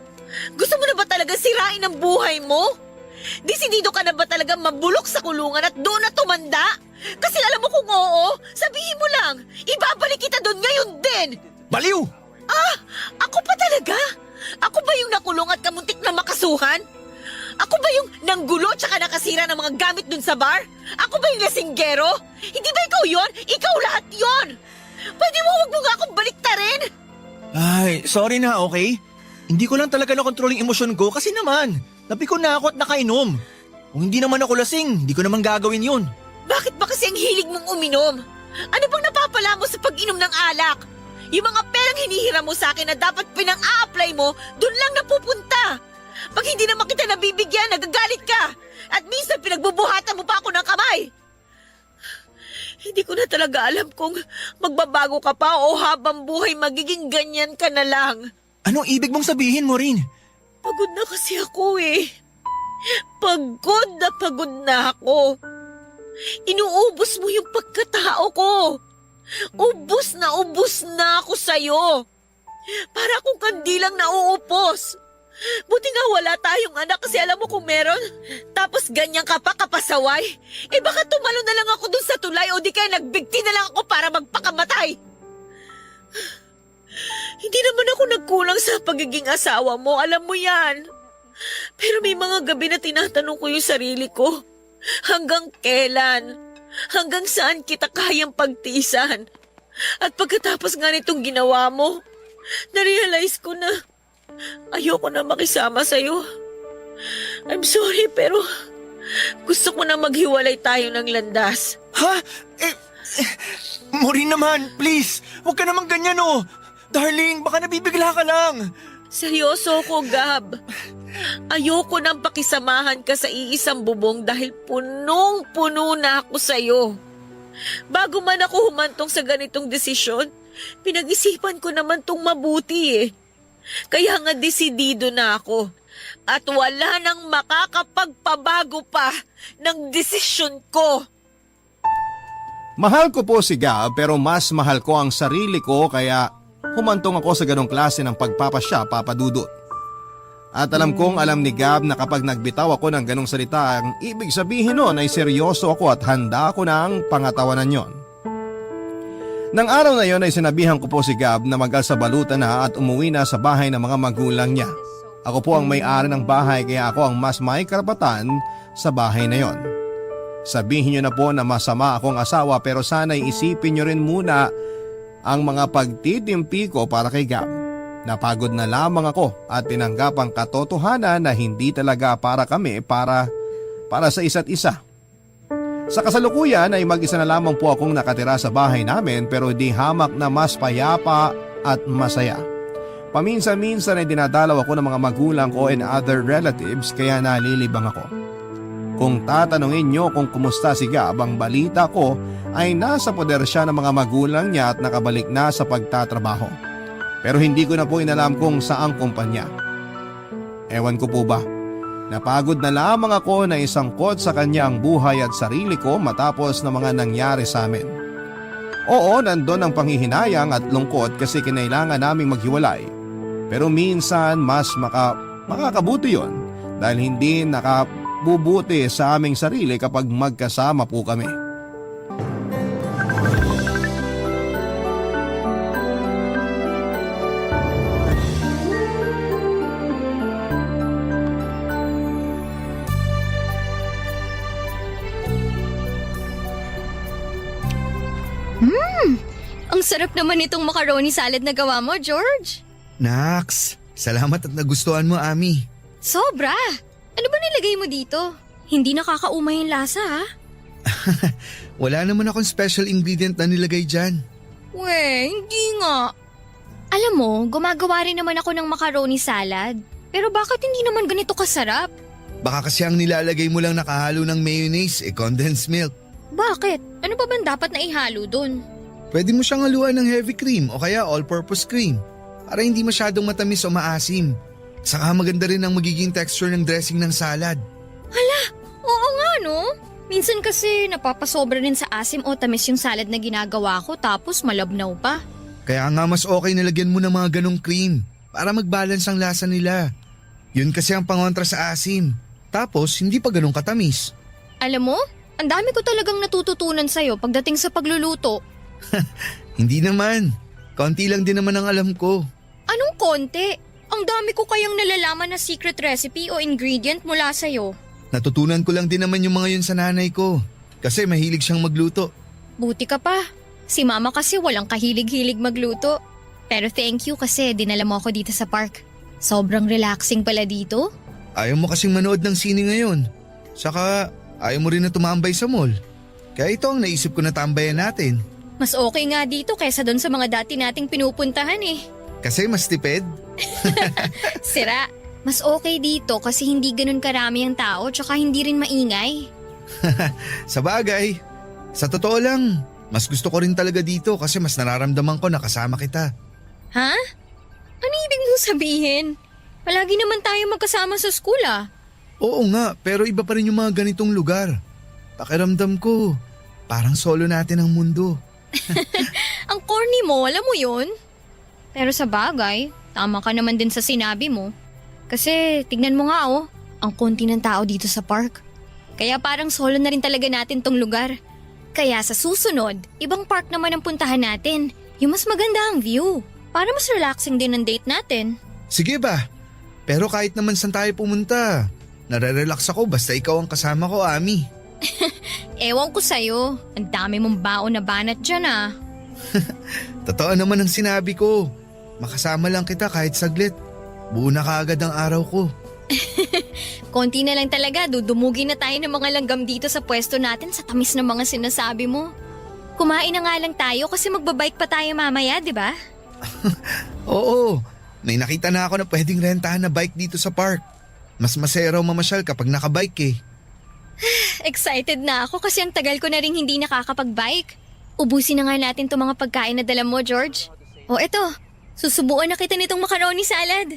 Gusto mo na ba talaga sirain ang buhay mo? Desidido ka na ba talaga mabulok sa kulungan at doon na tumanda? Kasi alam mo kung oo, sabihin mo lang, ibabalik kita doon ngayon din! Baliw! Ah, ako pa talaga? Ako ba yung nakulong at kamuntik na makasuhan? Ako ba yung nanggulo tsaka nakasira ng mga gamit dun sa bar? Ako ba yung lasinggero? Hindi ba ikaw yon? Ikaw lahat yon! Pwede mo huwag mo nga akong baliktarin? Ay, sorry na, okay? Hindi ko lang talaga nakontrol yung emosyon ko kasi naman, napiko na ako at nakainom. Kung hindi naman ako lasing, hindi ko naman gagawin yun. Bakit ba kasi ang hilig mong uminom? Ano bang napapala mo sa pag-inom ng alak? Yung mga perang hinihiram mo sa akin na dapat pinang-a-apply mo, dun lang napupunta. Pag hindi naman kita nabibigyan, nagagalit ka. At minsan pinagbubuhatan mo pa ako ng kamay. Hindi ko na talaga alam kung magbabago ka pa o habang buhay magiging ganyan ka na lang. Anong ibig mong sabihin mo rin? Pagod na kasi ako eh. Pagod na ako. Inuubos mo yung pagkatao ko. Ubus na ako sa'yo. Para akong kandilang nauupos. Buti nga wala tayong anak kasi alam mo kung meron. Tapos ganyan ka pa kapasaway. Eh baka tumalo na lang ako dun sa tulay o di kaya nagbigti na lang ako para magpakamatay. Hindi naman ako nagkulang sa pagiging asawa mo, alam mo yan. Pero may mga gabi na tinatanong ko yung sarili ko. Hanggang kailan? Hanggang saan kita kayang pagtiisan? At pagkatapos nga nitong ginawa mo, narealize ko na ayoko na makisama sa'yo. I'm sorry pero gusto ko na maghiwalay tayo ng landas. Ha? Maureen naman, please. Huwag ka naman ganyan oh! Darling, baka nabibigla ka lang! Seryoso ko, Gab. Ayoko nang pakisamahan ka sa iisang bubong dahil punong-puno na ako sa'yo. Bago man ako humantong sa ganitong desisyon, pinag-isipan ko naman tong mabuti eh. Kaya nga desidido na ako. At wala nang makakapagpabago pa ng desisyon ko. Mahal ko po si Gab pero mas mahal ko ang sarili ko kaya humantong ako sa ganong klase ng pagpapasya, Papa Dudut. At alam kong alam ni Gab na kapag nagbitaw ako ng ganong salita, ang ibig sabihin nun ay seryoso ako at handa ako ng pangatawanan yon. Nang araw na yon ay sinabihan ko po si Gab na mag-alsabalutan na at umuwi na sa bahay ng mga magulang niya. Ako po ang may-ari ng bahay kaya ako ang mas may karapatan sa bahay na yon. Sabihin niyo na po na masama akong asawa pero sana'y isipin niyo rin muna ang mga pagtitimpi ko para kay Gab. Napagod na lamang ako at tinanggap ang katotohanan na hindi talaga para kami para sa isa't isa. Sa kasalukuyan ay mag-isa na lamang po akong nakatira sa bahay namin pero di hamak na mas payapa at masaya. Paminsan-minsan ay dinadalaw ako ng mga magulang ko and other relatives kaya nalilibang ako. Kung tatanungin nyo kung kumusta si Gab, ang balita ko ay nasa poder siya ng mga magulang niya at nakabalik na sa pagtatrabaho. Pero hindi ko na po inalam kung saang kumpanya. Ewan ko po ba, napagod na lamang ako na isangkot sa kanya ang buhay at sarili ko matapos na mga nangyari sa amin. Oo, nandun ang panghihinayang at lungkot kasi kinailangan naming maghiwalay. Pero minsan mas makakabuti yon dahil hindi nakabubuti sa aming sarili kapag magkasama po kami. Ang sarap naman itong macaroni salad na gawa mo, George. Naks, salamat at nagustuhan mo, Ami. Sobra! Ano ba nilagay mo dito? Hindi nakakaumay yung lasa, ha? Wala naman akong special ingredient na nilagay dyan. Hindi nga. Alam mo, gumagawa rin naman ako ng macaroni salad. Pero bakit hindi naman ganito kasarap? Baka kasi ang nilalagay mo lang nakahalo ng mayonnaise, condensed milk. Bakit? Ano pa bang dapat na ihalo dun? Pwede mo siyang haluan ng heavy cream o kaya all-purpose cream para hindi masyadong matamis o maasim. Saka maganda rin ang magiging texture ng dressing ng salad. Oo nga, no? Minsan kasi napapasobra rin sa asim o tamis yung salad na ginagawa ko tapos malabnaw pa. Kaya nga mas okay na lagyan mo ng mga ganong cream para mag-balance ang lasa nila. Yun kasi ang pangontra sa asim. Tapos hindi pa ganong katamis. Alam mo, ang dami ko talagang natututunan sa'yo pagdating sa pagluluto. Hindi naman. Konti lang din naman ang alam ko. Anong konti? Ang dami ko kayang nalalaman na secret recipe o ingredient mula sa'yo. Natutunan ko lang din naman yung mga yun sa nanay ko. Kasi mahilig siyang magluto. Buti ka pa. Si mama kasi walang kahilig-hilig magluto. Pero thank you kasi dinala mo ako dito sa park. Sobrang relaxing pala dito. Ayaw mo kasing manood ng sine ngayon. Saka ayaw mo rin na tumambay sa mall. Kaya ito ang naisip ko na tambayan natin. Mas okay nga dito kaysa doon sa mga dati nating pinupuntahan eh. Kasi mas tipid. Sira, mas okay dito kasi hindi ganun karami ang tao tsaka hindi rin maingay. Sa bagay. Sa totoo lang, mas gusto ko rin talaga dito kasi mas nararamdaman ko na kasama kita. Ha? Ano ibig mong sabihin? Palagi naman tayo magkasama sa school ah. Oo nga, pero iba pa rin yung mga ganitong lugar. Pakiramdam ko, parang solo natin ang mundo. Ang corny mo, alam mo yun? Pero sa bagay, tama ka naman din sa sinabi mo. Kasi tignan mo nga oh, ang konti ng tao dito sa park. Kaya parang solo na rin talaga natin tong lugar. Kaya sa susunod, ibang park naman ang puntahan natin. Yung mas maganda ang view. Para mas relaxing din ang date natin. Sige ba? Pero kahit naman saan tayo pumunta, nare-relax ako basta ikaw ang kasama ko, Ami. Ewan ko sa'yo, ang dami mong baon na banat dyan ah. Totoo naman ang sinabi ko. Makasama lang kita kahit saglit. Buo na kaagad ang araw ko. Konti na lang talaga, dudumugin na tayo ng mga langgam dito sa pwesto natin sa tamis ng mga sinasabi mo. Kumain na nga lang tayo kasi magbabike pa tayo mamaya, di ba? Oo, may nakita na ako na pwedeng rentahan na bike dito sa park. Mas masaya raw mamasyal kapag nakabike eh. Excited na ako kasi ang tagal ko na rin hindi nakakapag-bike. Ubusin na nga natin itong mga pagkain na dala mo, George. O eto, susubuan na kita nitong macaroni salad.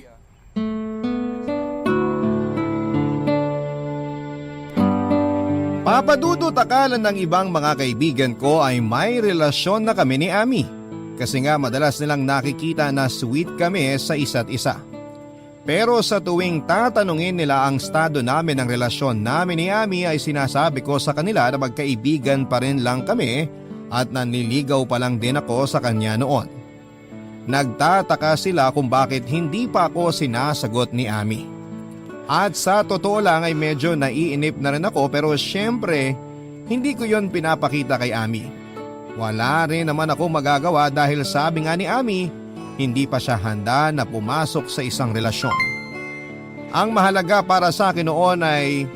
Papadudot akala ng ibang mga kaibigan ko ay may relasyon na kami ni Ami. Kasi nga madalas nilang nakikita na sweet kami sa isa't isa. Pero sa tuwing tatanungin nila ang estado namin ng relasyon namin ni Ami ay sinasabi ko sa kanila na magkaibigan pa rin lang kami at nanliligaw pa lang din ako sa kanya noon. Nagtataka sila kung bakit hindi pa ako sinasagot ni Ami. At sa totoo lang ay medyo naiinip na rin ako pero syempre hindi ko yon pinapakita kay Ami. Wala rin naman ako magagawa dahil sabi nga ni Ami, hindi pa siya handa na pumasok sa isang relasyon. Ang mahalaga para sa akin noon ay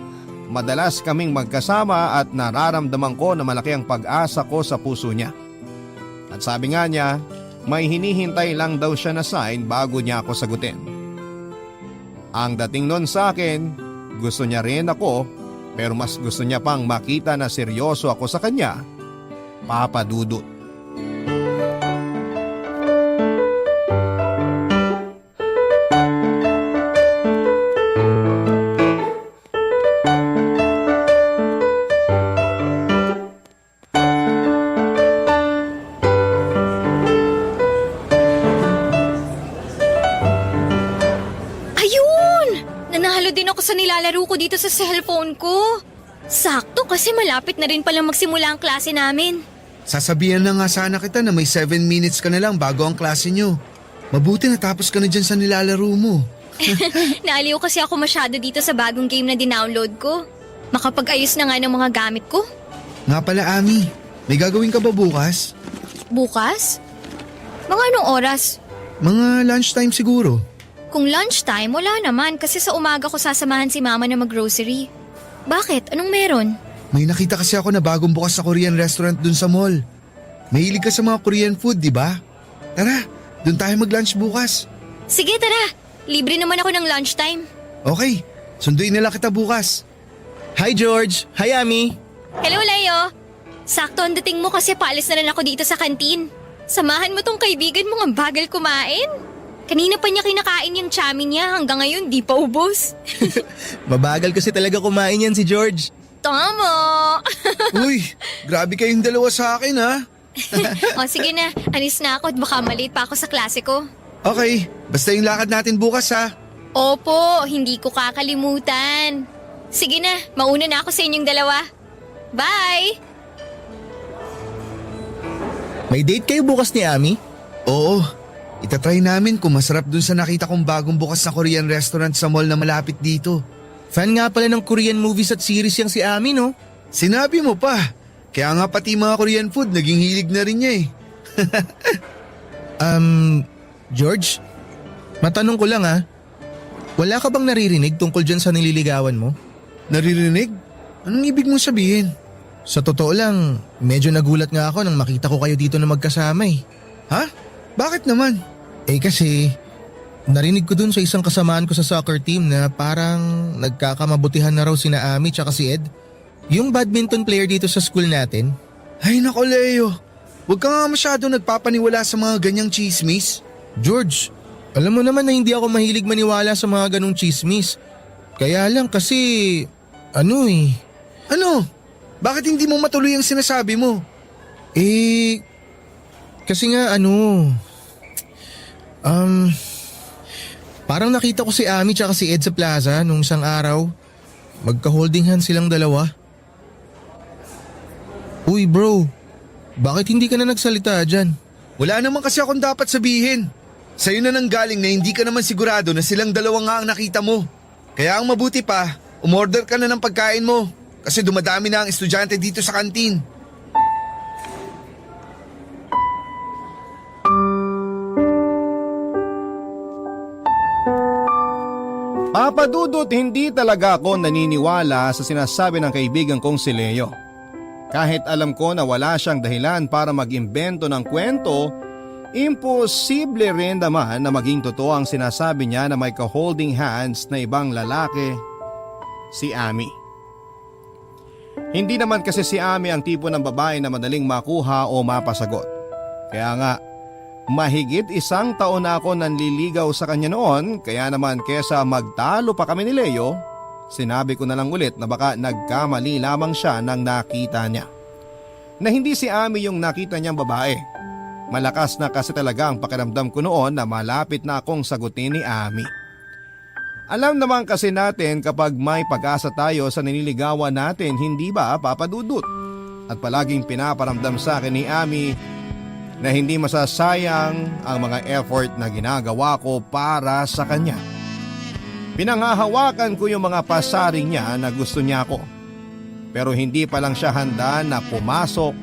madalas kaming magkasama at nararamdaman ko na malaki ang pag-asa ko sa puso niya. At sabi nga niya, may hinihintay lang daw siya na sign bago niya ako sagutin. Ang dating nun sa akin, gusto niya rin ako pero mas gusto niya pang makita na seryoso ako sa kanya, Papa Dudut. Ayun! Nanalo din ako sa nilalaro ko dito sa cellphone ko. Sakto kasi malapit na rin palang magsimula ang klase namin. Sasabihan na nga sana kita na may 7 minutes ka na lang bago ang klase nyo. Mabuti natapos ka na dyan sa nilalaro mo. Naaliw kasi ako masyado dito sa bagong game na dinownload ko. Makapag-ayos na nga ng mga gamit ko. Nga pala Ami, may gagawin ka ba bukas? Bukas? Mga anong oras? Mga lunchtime siguro. Kung lunchtime, wala naman kasi sa umaga ko sasamahan si mama na mag-grocery. Bakit? Anong meron? May nakita kasi ako na bagong bukas sa Korean restaurant dun sa mall. Mahilig ka sa mga Korean food, di ba? Tara, dun tayo mag-lunch bukas. Sige, tara. Libre naman ako ng lunchtime. Okay, sunduin nila kita bukas. Hi George! Hi Ami! Hello, Leo. Sakto ang dating mo kasi paalis na rin ako dito sa kantin. Samahan mo tong kaibigan mo ang bagal kumain. Kanina pa niya kinakain yung chamin niya hanggang ngayon di pa ubos. Mabagal kasi talaga kumain yan si George. Tama! Uy, grabe kayong dalawa sa akin ha. O sige na, alis na ako at baka malate pa ako sa klase ko. Okay, basta yung lakad natin bukas ha. Opo, hindi ko kakalimutan. Sige na, mauna na ako sa inyong dalawa. Bye! May date kayo bukas ni Ami? Oo, itatry namin kung masarap dun sa nakita kong bagong bukas na Korean restaurant sa mall na malapit dito. Fan nga pala ng Korean movies at series yang si Ami, no? Sinabi mo pa, kaya nga pati mga Korean food naging hilig na rin niya eh. George? Matanong ko lang ha. Wala ka bang naririnig tungkol dyan sa nililigawan mo? Naririnig? Anong ibig mong sabihin? Sa totoo lang, medyo nagulat nga ako nang makita ko kayo dito na magkasama eh. Ha? Bakit naman? Eh kasi, narinig ko dun sa isang kasamaan ko sa soccer team na parang nagkakamabutihan na raw sina Ami tsaka si Ed. Yung badminton player dito sa school natin. Ay nako Leo, huwag ka nga masyado nagpapaniwala sa mga ganyang chismis. George, alam mo naman na hindi ako mahilig maniwala sa mga ganong chismis. Kaya lang kasi, Ano? Bakit hindi mo matuloy ang sinasabi mo? Kasi nga parang nakita ko si Ami tsaka si Ed sa plaza nung isang araw. Magka-holding hands silang dalawa. Uy bro, bakit hindi ka na nagsalita dyan? Wala naman kasi akong dapat sabihin. Sa'yo na nanggaling na hindi ka naman sigurado na silang dalawa nga ang nakita mo. Kaya ang mabuti pa, umorder ka na ng pagkain mo. Kasi dumadami na ang estudyante dito sa kantin. Papa Dudut, hindi talaga ako naniniwala sa sinasabi ng kaibigan kong si Leo. Kahit alam ko na wala siyang dahilan para mag-imbento ng kwento, imposible rin naman na maging totoo ang sinasabi niya na may ka-holding hands na ibang lalaki, si Ami. Hindi naman kasi si Ami ang tipo ng babae na madaling makuha o mapasagot. Kaya nga, mahigit 1 taon na ako nanliligaw sa kanya noon, kaya naman kesa magtalo pa kami ni Leo, sinabi ko na lang ulit na baka nagkamali lamang siya nang nakita niya. Na hindi si Ami yung nakita niyang babae. Malakas na kasi talaga ang pakiramdam ko noon na malapit na akong sagutin ni Ami. Alam naman kasi natin kapag may pag-asa tayo sa nililigawan natin, hindi ba Papa Dudut? At palaging pinaparamdam sa akin ni Ami na hindi masasayang ang mga effort na ginagawa ko para sa kanya. Pinanghahawakan ko yung mga pasaring niya na gusto niya ako. Pero hindi pa lang siya handa na pumasok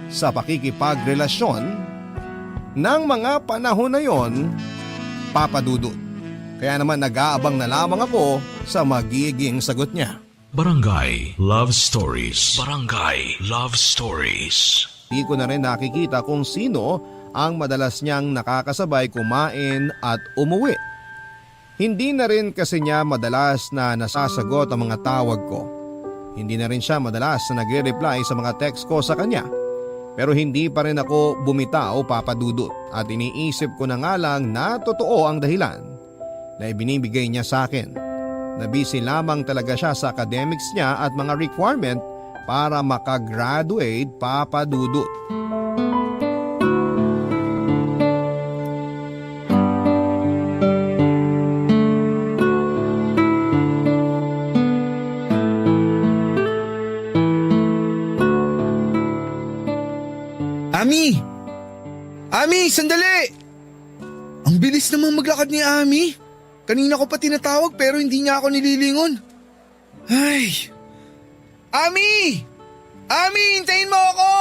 sa pakikipagrelasyon ng mga panahon na yon, Papa Dudut. Kaya naman nag-aabang na lamang ako sa magiging sagot niya. Barangay Love Stories. Barangay Love Stories. Di ko na rin nakikita kung sino ang madalas niyang nakakasabay kumain at umuwi. Hindi na rin kasi niya madalas na nasasagot ang mga tawag ko. Hindi na rin siya madalas na nagre-reply sa mga text ko sa kanya. Pero hindi pa rin ako bumitaw, Papa Dudut, at iniisip ko na nga lang na totoo ang dahilan na ibinibigay niya sa akin. Na busy lamang talaga siya sa academics niya at mga requirement para makagraduate, Papa Dudut. Ami! Ami, sandali! Ang bilis namang maglakad ni Ami. Kanina ko pa tinatawag pero hindi niya ako nililingon. Ay! Ami! Ami, hintayin mo ako!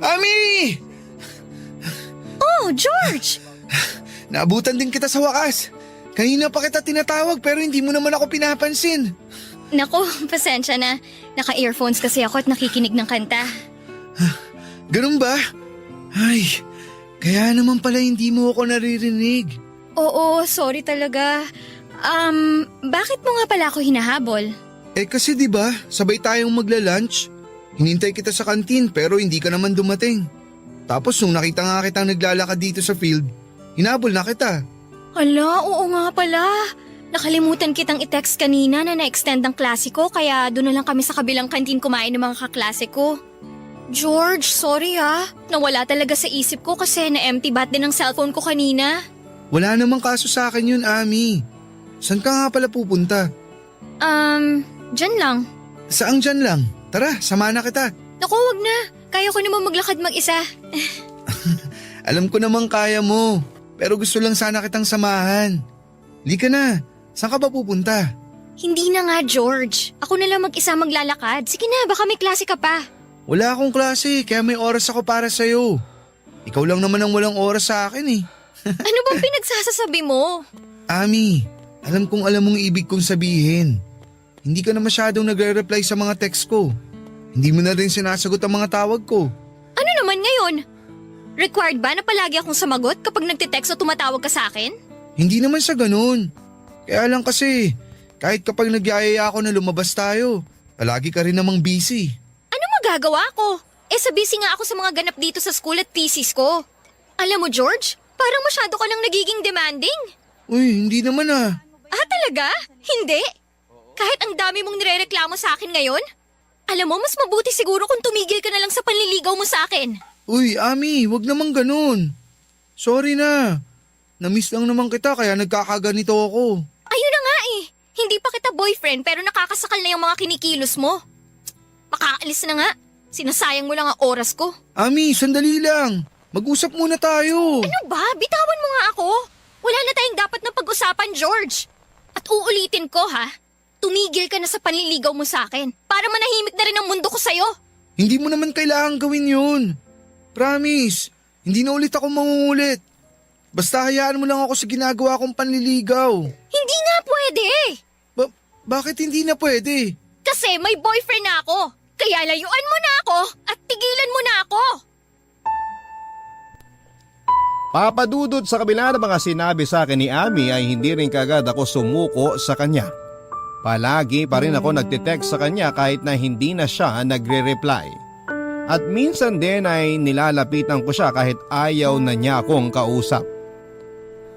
Ami! Oh, George! Naabutan din kita sa wakas. Kanina pa kita tinatawag pero hindi mo naman ako pinapansin. Naku, pasensya na. Naka-earphones kasi ako at nakikinig ng kanta. Ganun ba? Ay, kaya naman pala hindi mo ako naririnig. Oo, sorry talaga. Bakit mo nga pala ako hinahabol? Eh kasi 'di ba, sabay tayong magla-lunch. Hinintay kita sa kantin pero hindi ka naman dumating. Tapos nung nakita nga kitang naglalakad dito sa field, hinabol na kita. Hala, oo nga pala. Nakalimutan kitang i-text kanina na na-extend ang klase ko kaya doon na lang kami sa kabilang kantin kumain ng mga kaklase ko. George, sorry Nawala talaga sa isip ko kasi na-empty bat din ang cellphone ko kanina. Wala namang kaso sa akin yun, Ami. Saan ka nga pala pupunta? Dyan lang. Saang dyan lang? Tara, sama na kita. Naku, wag na. Kaya ko naman maglakad mag-isa. Alam ko namang kaya mo, pero gusto lang sana kitang samahan. Lika na, saan ka ba pupunta? Hindi na nga, George. Ako na lang mag-isa maglalakad. Sige na, baka may klase ka pa. Wala akong klase, kaya may oras ako para sa'yo. Ikaw lang naman ang walang oras sa akin eh. Ano bang pinagsasasabi mo? Ami, alam kong alam mong ibig kong sabihin. Hindi ka na masyadong nagre-reply sa mga text ko. Hindi mo na rin sinasagot ang mga tawag ko. Ano naman ngayon? Required ba na palagi akong sumagot kapag nagtitext o tumatawag ka sa akin? Hindi naman sa ganun. Kaya lang kasi, kahit kapag nagyayaya ako na lumabas tayo, palagi ka rin namang busy. Ano magagawa ko? Sa busy nga ako sa mga ganap dito sa school at thesis ko. Alam mo, George, parang masyado ka lang nagiging demanding. Uy, hindi naman Talaga? Hindi? Kahit ang dami mong nirereklamo sa akin ngayon? Alam mo, mas mabuti siguro kung tumigil ka na lang sa panliligaw mo sa akin. Uy, Ami, wag naman ganun. Sorry na. Namiss lang naman kita kaya nagkakaganito ako. Ayun na nga Hindi pa kita boyfriend pero nakakasakal na yung mga kinikilos mo. Makaalis na nga. Sinasayang mo lang ang oras ko. Ami, sandali lang. Mag-usap muna tayo. Ano ba? Bitawan mo nga ako. Wala na tayong dapat na pag-usapan, George. At uulitin ko, tumigil ka na sa panliligaw mo sa akin para manahimik na rin ang mundo ko sa'yo. Hindi mo naman kailangan gawin yun. Promise, hindi na ulit ako mangungulit. Basta hayaan mo lang ako sa ginagawa kong panliligaw. Hindi nga pwede. Bakit hindi na pwede? Kasi may boyfriend na ako. Kaya layuan mo na ako at tigilan mo na ako. Papadudot sa kabila ng mga sinabi sa akin ni Ami ay hindi rin kagad ako sumuko sa kanya. Palagi pa rin ako nagtitext sa kanya kahit na hindi na siya nagre-reply. At minsan din ay nilalapitan ko siya kahit ayaw na niya akong kausap.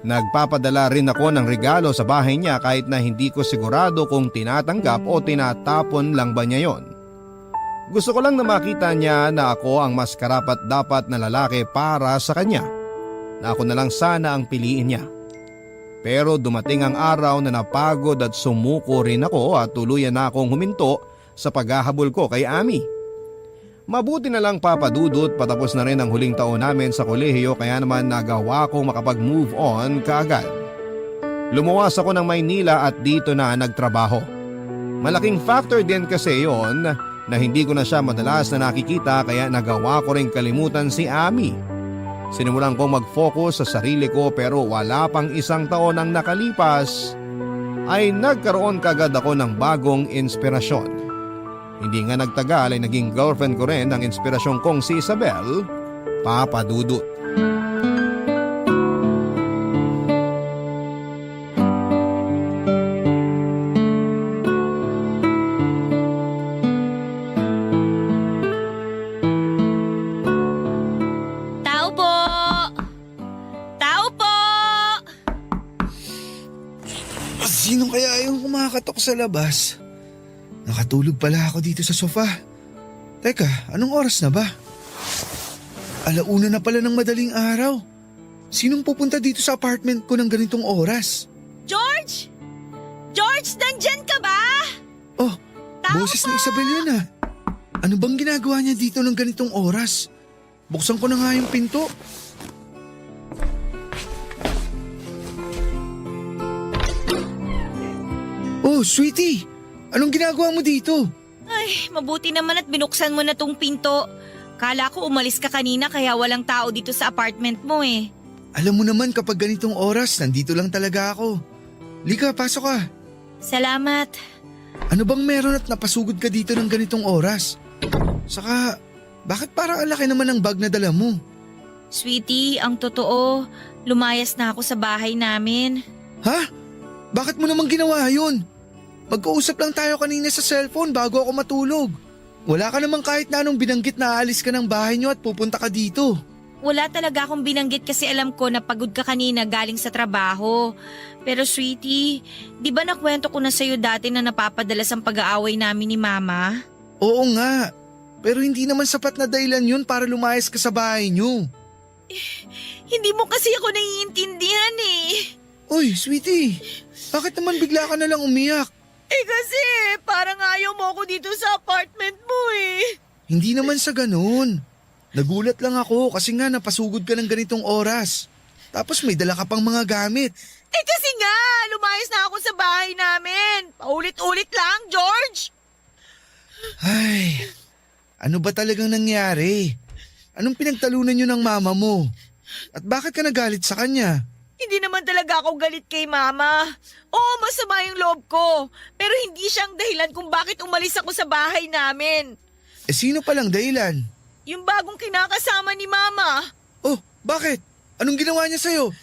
Nagpapadala rin ako ng regalo sa bahay niya kahit na hindi ko sigurado kung tinatanggap o tinatapon lang ba niya yon. Gusto ko lang na makita niya na ako ang mas karapat-dapat na lalaki para sa kanya. Na ako na lang sana ang piliin niya. Pero dumating ang araw na napagod at sumuko rin ako at tuluyan na akong huminto sa paghahabol ko kay Ami. Mabuti na lang papadudot patapos na rin ang huling taon namin sa kolehiyo kaya naman nagawa kong makapag-move on kaagad. Lumuwas ako ng Maynila at dito na nagtrabaho. Malaking factor din kasi yon na hindi ko na siya madalas na nakikita kaya nagawa ko rin kalimutan si Ami. Sinimulan kong mag-focus sa sarili ko pero wala pang isang taon ang nakalipas ay nagkaroon kagad ako ng bagong inspirasyon. Hindi nga nagtagal ay naging girlfriend ko rin ang inspirasyon kong si Isabel, papadudot. Tao po! Tao po! Sino kaya yung kumakatok sa labas? Nakatulog pala ako dito sa sofa. Teka, anong oras na ba? 1:00 na pala ng madaling araw. Sinong pupunta dito sa apartment ko ng ganitong oras? George! George, nandyan ka ba? Oh, Tao boses po! ni Isabel yan ah. Ano bang ginagawa niya dito ng ganitong oras? Buksan ko na nga yung pinto. Oh, sweetie! Anong ginagawa mo dito? Ay, mabuti naman at binuksan mo na tong pinto. Kala ko umalis ka kanina kaya walang tao dito sa apartment mo eh. Alam mo naman kapag ganitong oras, nandito lang talaga ako. Lika, pasok ka. Salamat. Ano bang meron at napasugod ka dito ng ganitong oras? Saka, bakit parang ang laki naman ng bag na dala mo? Sweetie, ang totoo, lumayas na ako sa bahay namin. Ha? Bakit mo naman ginawa yun? Magkausap lang tayo kanina sa cellphone bago ako matulog. Wala ka naman kahit na anong binanggit na aalis ka ng bahay niyo at pupunta ka dito. Wala talaga akong binanggit kasi alam ko na pagod ka kanina galing sa trabaho. Pero sweetie, di ba nakwento ko na sa'yo dati na napapadalas ang pag-aaway namin ni Mama? Oo nga, pero hindi naman sapat na dahilan yun para lumayas ka sa bahay niyo. Hindi mo kasi ako naiintindihan eh. Uy, sweetie, bakit naman bigla ka na lang umiyak? Eh kasi parang ayaw mo ako dito sa apartment mo eh. Hindi naman sa ganun. Nagulat lang ako kasi nga napasugod ka ng ganitong oras. Tapos may dala ka pang mga gamit. Eh kasi nga, lumayas na ako sa bahay namin. Paulit-ulit lang, George. Ay, ano ba talagang nangyari? Anong pinagtalunan niyo ng mama mo? At bakit ka nagalit sa kanya? Hindi naman talaga ako galit kay Mama. Oo, masama yung loob ko. Pero hindi siyang dahilan kung bakit umalis ako sa bahay namin. Eh sino palang dahilan? Yung bagong kinakasama ni Mama. Oh, bakit? Anong ginawa niya sa'yo?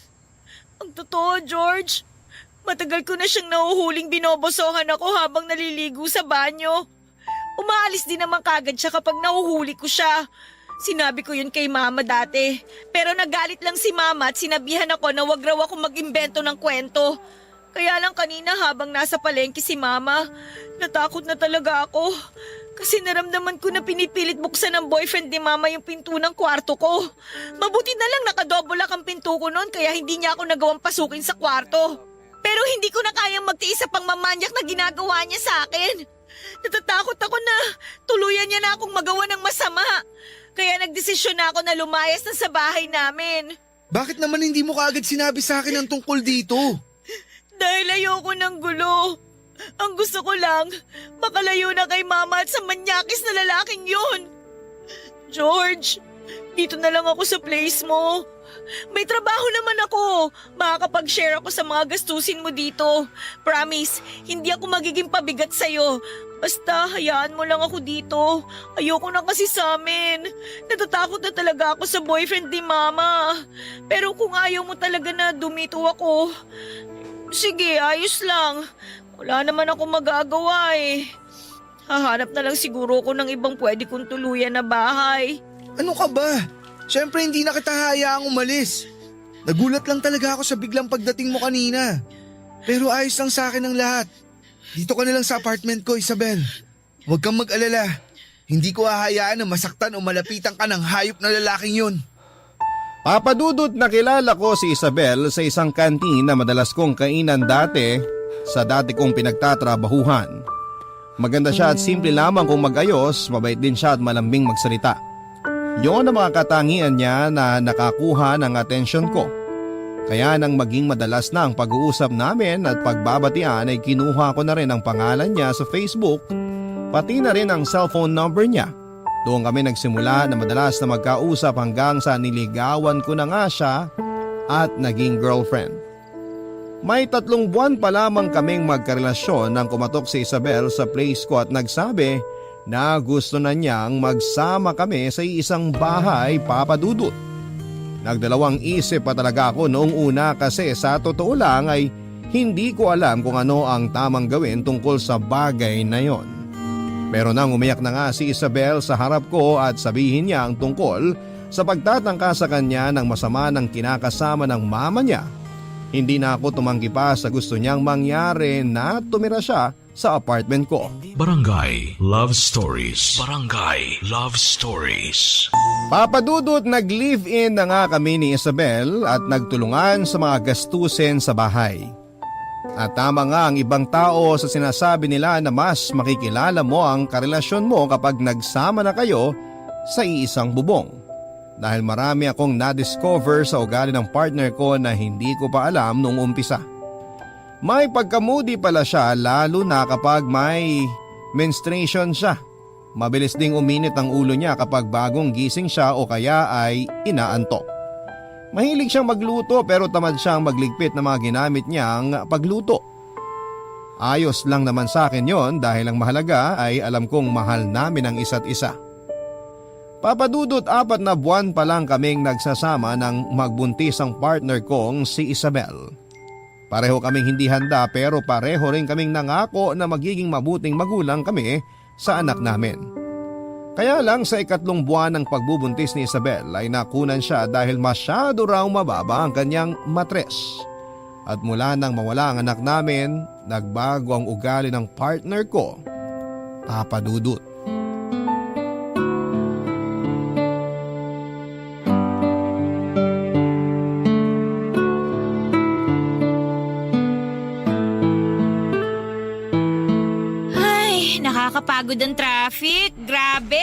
Ang totoo, George. Matagal ko na siyang nahuhuling binobosohan ako habang naliligo sa banyo. Umaalis din naman kagad siya kapag nahuhuli ko siya. Sinabi ko yun kay Mama dati. Pero nagalit lang si Mama at sinabihan ako na wag raw ako mag-imbento ng kwento. Kaya lang kanina habang nasa palengke si Mama, natakot na talaga ako. Kasi naramdaman ko na pinipilit buksan ng boyfriend ni Mama yung pinto ng kwarto ko. Mabuti na lang nakadouble lock ang pinto ko noon kaya hindi niya ako nagawang pasukin sa kwarto. Pero hindi ko na kayang magtiis sa pangmamanyak na ginagawa niya sa akin. Natatakot ako na tuluyan niya na akong magawa ng masama. Kaya nagdesisyon na ako na lumayas na sa bahay namin. Bakit naman hindi mo kaagad sinabi sa akin ang tungkol dito? Dahil ayoko ng gulo. Ang gusto ko lang, makalayo na kay Mama at sa manyakis na lalaking yun. George, Dito na lang ako sa place mo. May trabaho naman ako. Makakapag-share ako sa mga gastusin mo dito. Promise, hindi ako magiging pabigat sa'yo. Basta, hayaan mo lang ako dito. Ayoko na kasi sa amin. Natatakot na talaga ako sa boyfriend ni Mama. Pero kung ayaw mo talaga na dumito ako, sige, ayos lang. Wala naman ako magagawa eh. Hahanap na lang siguro ko ng ibang pwede kong tuluyan na bahay. Ano ka ba? Siyempre hindi na kita hayaang umalis. Nagulat lang talaga ako sa biglang pagdating mo kanina. Pero ayos lang sa akin ang lahat. Dito ka na lang sa apartment ko, Isabel. Huwag kang mag-alala. Hindi ko hahayaan na masaktan o malapitan ka ng hayop na lalaking yun. Papadudot, nakilala ko si Isabel sa isang kantin na madalas kong kainan dati sa dati kong pinagtatrabahuhan. Maganda siya at simple lamang kung mag-ayos, mabait din siya at malambing magsalita. Yon ang mga katangian niya na nakakuha ng atensyon ko. Kaya nang maging madalas na ang pag-uusap namin at pagbabatian ay kinuha ko na rin ang pangalan niya sa Facebook, pati na rin ang cellphone number niya. Doon kami nagsimula na madalas na magkausap hanggang sa niligawan ko na nga siya at naging girlfriend. May 3 buwan pa lamang kaming magkarelasyon nang kumatok si Isabel sa place ko at nagsabi na gusto na niyang magsama kami sa isang bahay, papadudot. Nagdalawang isip pa talaga ako noong una kasi sa totoo lang ay hindi ko alam kung ano ang tamang gawin tungkol sa bagay na yon. Pero nang umiyak na nga si Isabel sa harap ko at sabihin niya ang tungkol sa pagtatangka sa kanya ng masama ng kinakasama ng mama niya, hindi na ako tumanggi pa sa gusto niyang mangyari na tumira siya sa apartment ko. Barangay Love Stories. Barangay Love Stories. Papadudot, nag-live-in na nga kami ni Isabel at nagtulungan sa mga gastusin sa bahay. At tama nga ang ibang tao sa sinasabi nila na mas makikilala mo ang karelasyon mo kapag nagsama na kayo sa iisang bubong. Dahil marami akong na-discover sa ugali ng partner ko na hindi ko pa alam noong umpisa. May pagkamudi pala siya lalo na kapag may menstruation siya. Mabilis ding uminit ang ulo niya kapag bagong gising siya o kaya ay inaantok. Mahilig siyang magluto pero tamad siyang magligpit ng mga ginamit niyang pagluto. Ayos lang naman sa akin yon dahil ang mahalaga ay alam kong mahal namin ang isa't isa. Papadudot, 4 na buwan pa lang kaming nagsasama nang magbuntis ang partner kong si Isabel. Pareho kaming hindi handa pero pareho rin kaming nangako na magiging mabuting magulang kami sa anak namin. Kaya lang sa 3 buwan ng pagbubuntis ni Isabel ay nakunan siya dahil masyado raw mababa ang kanyang matres. At mula nang mawala ang anak namin, nagbago ang ugali ng partner ko, Papadudot. Nakakapagod ang traffic. Grabe.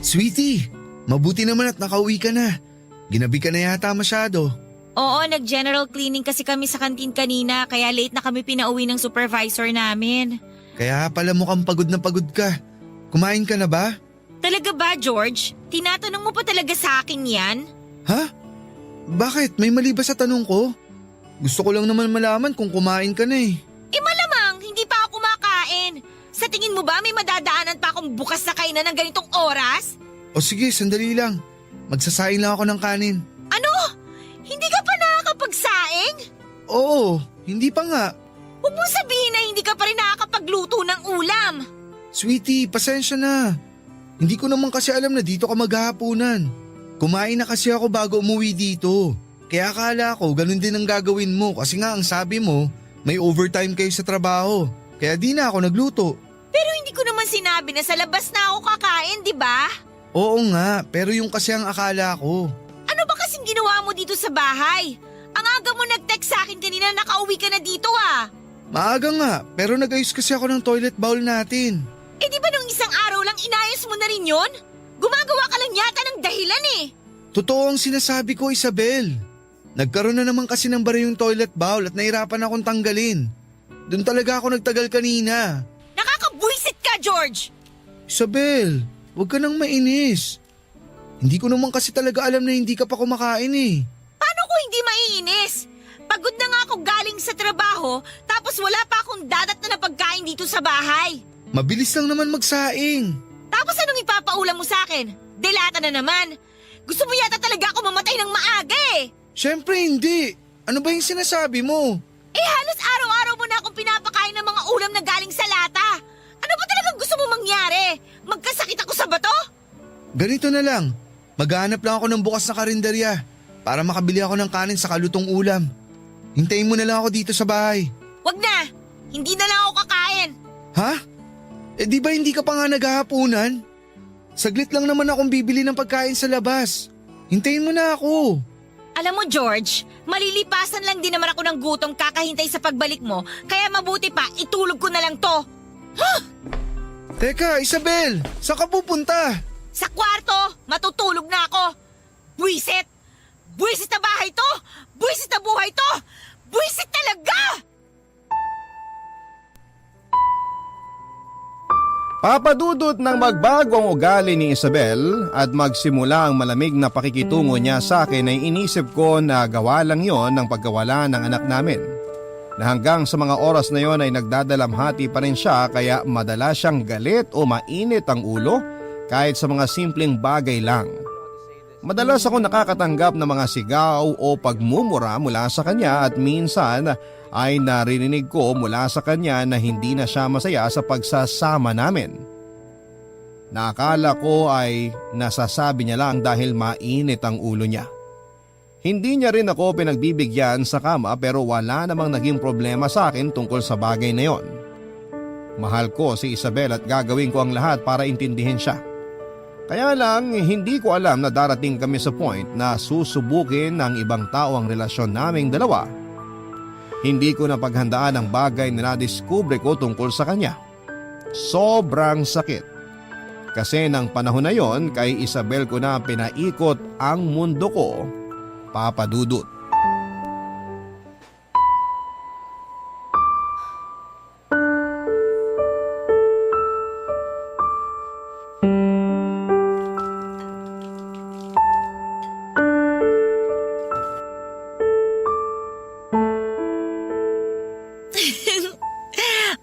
Sweetie, mabuti naman at nakauwi ka na. Ginabi ka na yata masyado. Oo, nag-general cleaning kasi kami sa kantin kanina kaya late na kami pinauwi ng supervisor namin. Kaya pala mukhang pagod na pagod ka. Kumain ka na ba? Talaga ba, George? Tinatanong mo pa talaga sa akin yan? Ha? Bakit? May mali ba sa tanong ko? Gusto ko lang naman malaman kung kumain ka na eh. Malamang, hindi pa ako kumakain. Sa tingin mo ba may madadaanan pa akong bukas na kainan ng ganitong oras? O sige, sandali lang. Magsasaing lang ako ng kanin. Ano? Hindi ka pa nakakapagsaing? Oo, hindi pa nga. Huwag mong sabihin na hindi ka pa rin nakakapagluto ng ulam. Sweetie, pasensya na. Hindi ko naman kasi alam na dito ka maghahapunan. Kumain na kasi ako bago umuwi dito. Kaya akala ko ganun din ang gagawin mo kasi nga ang sabi mo, may overtime kayo sa trabaho. Kaya di na ako nagluto. Pero hindi ko naman sinabi na sa labas na ako kakain, di ba? Oo nga, pero yung kasi ang akala ko. Ano ba kasing ginawa mo dito sa bahay? Ang aga mo nag-text sa akin kanina na nakauwi ka na dito ah. Maaga nga, pero nag-ayos kasi ako ng toilet bowl natin. Eh di ba nung isang araw lang inayos mo na rin yun? Gumagawa ka lang yata ng dahilan eh. Totoo ang sinasabi ko, Isabel. Nagkaroon na naman kasi ng bara yung toilet bowl at nahirapan akong tanggalin. Doon talaga ako nagtagal kanina. Nakakabwisit ka, George! Isabel, huwag ka nang mainis. Hindi ko naman kasi talaga alam na hindi ka pa kumakain eh. Paano ko hindi maiinis? Pagod na nga ako galing sa trabaho, tapos wala pa akong dadat na pagkain dito sa bahay. Mabilis lang naman magsaing. Tapos anong ipapaulam mo sa akin? Delata na naman. Gusto mo yata talaga ako mamatay ng maaga eh. Siyempre hindi. Ano ba yung sinasabi mo? Eh halos araw-araw mo na akong pinapakain ng mga ulam na galing sa lata. Ano ba talagang gusto mo mangyari? Magkasakit ako sa bato? Ganito na lang. Maghanap lang ako ng bukas na karinderya para makabili ako ng kanin sa kalutong ulam. Hintayin mo na lang ako dito sa bahay. Wag na. Hindi na lang ako kakain. Ha? Eh di ba hindi ka pa nga naghahapunan? Saglit lang naman akong bibili ng pagkain sa labas. Hintayin mo na ako. Alam mo George, malilipasan lang din naman ako ng gutom kakahintay sa pagbalik mo. Kaya mabuti pa, itulog ko na lang to. Teka, Isabel, saan ka pupunta? Sa kwarto, matutulog na ako. Buwisit! Buwisit na bahay to! Buwisit na buhay to! Buwisit talaga! Papadudot ng magbago ang ugali ni Isabel at magsimula ang malamig na pakikitungo niya sa akin ay inisip ko na gawa lang yon ng pagkawala ng anak namin. Na hanggang sa mga oras na yon ay nagdadalamhati pa rin siya kaya madalas siyang galit o mainit ang ulo kahit sa mga simpleng bagay lang. Madalas ako nakakatanggap ng mga sigaw o pagmumura mula sa kanya at minsan ay naririnig ko mula sa kanya na hindi na siya masaya sa pagsasama namin. Nakala ko ay nasasabi niya lang dahil mainit ang ulo niya. Hindi niya rin ako pinagbibigyan sa kama pero wala namang naging problema sa akin tungkol sa bagay na yon. Mahal ko si Isabel at gagawin ko ang lahat para intindihin siya. Kaya lang hindi ko alam na darating kami sa point na susubukin ng ibang tao ang relasyon naming dalawa. Hindi ko na paghandaan ang bagay na nadiskubre ko tungkol sa kanya. Sobrang sakit. Kasi ng panahon na yon kay Isabel ko na pinaikot ang mundo ko, Papa Dudut.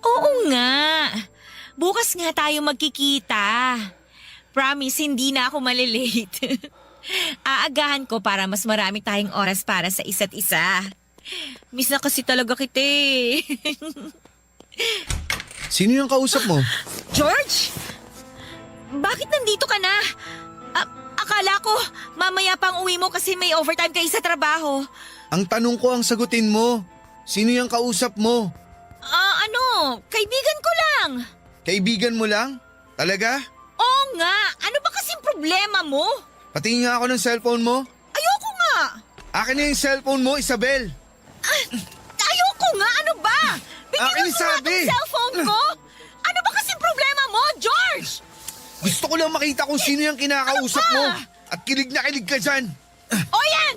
Oo nga. Bukas nga tayo magkikita. Promise, hindi na ako malilate. Aagahan ko para mas marami tayong oras para sa isa't isa. Miss na kasi talaga kita eh. Sino yung kausap mo? George? Bakit nandito ka na? Akala ko mamaya pang uwi mo kasi may overtime kayo sa trabaho. Ang tanong ko ang sagutin mo. Sino yung kausap mo? Kaibigan ko lang. Kaibigan mo lang? Talaga? Oo nga, ano ba kasing problema mo? Patingin nga ako ng cellphone mo. Ayoko nga. Akin na yung cellphone mo, Isabel. Ayoko nga, ano ba? Bigyan Akin mo nga sabi. ang cellphone ko. Ano ba kasing problema mo, George? Gusto ko lang makita kung sino yung kinakausap Ano mo. ba? At kilig na kilig ka dyan. O yan!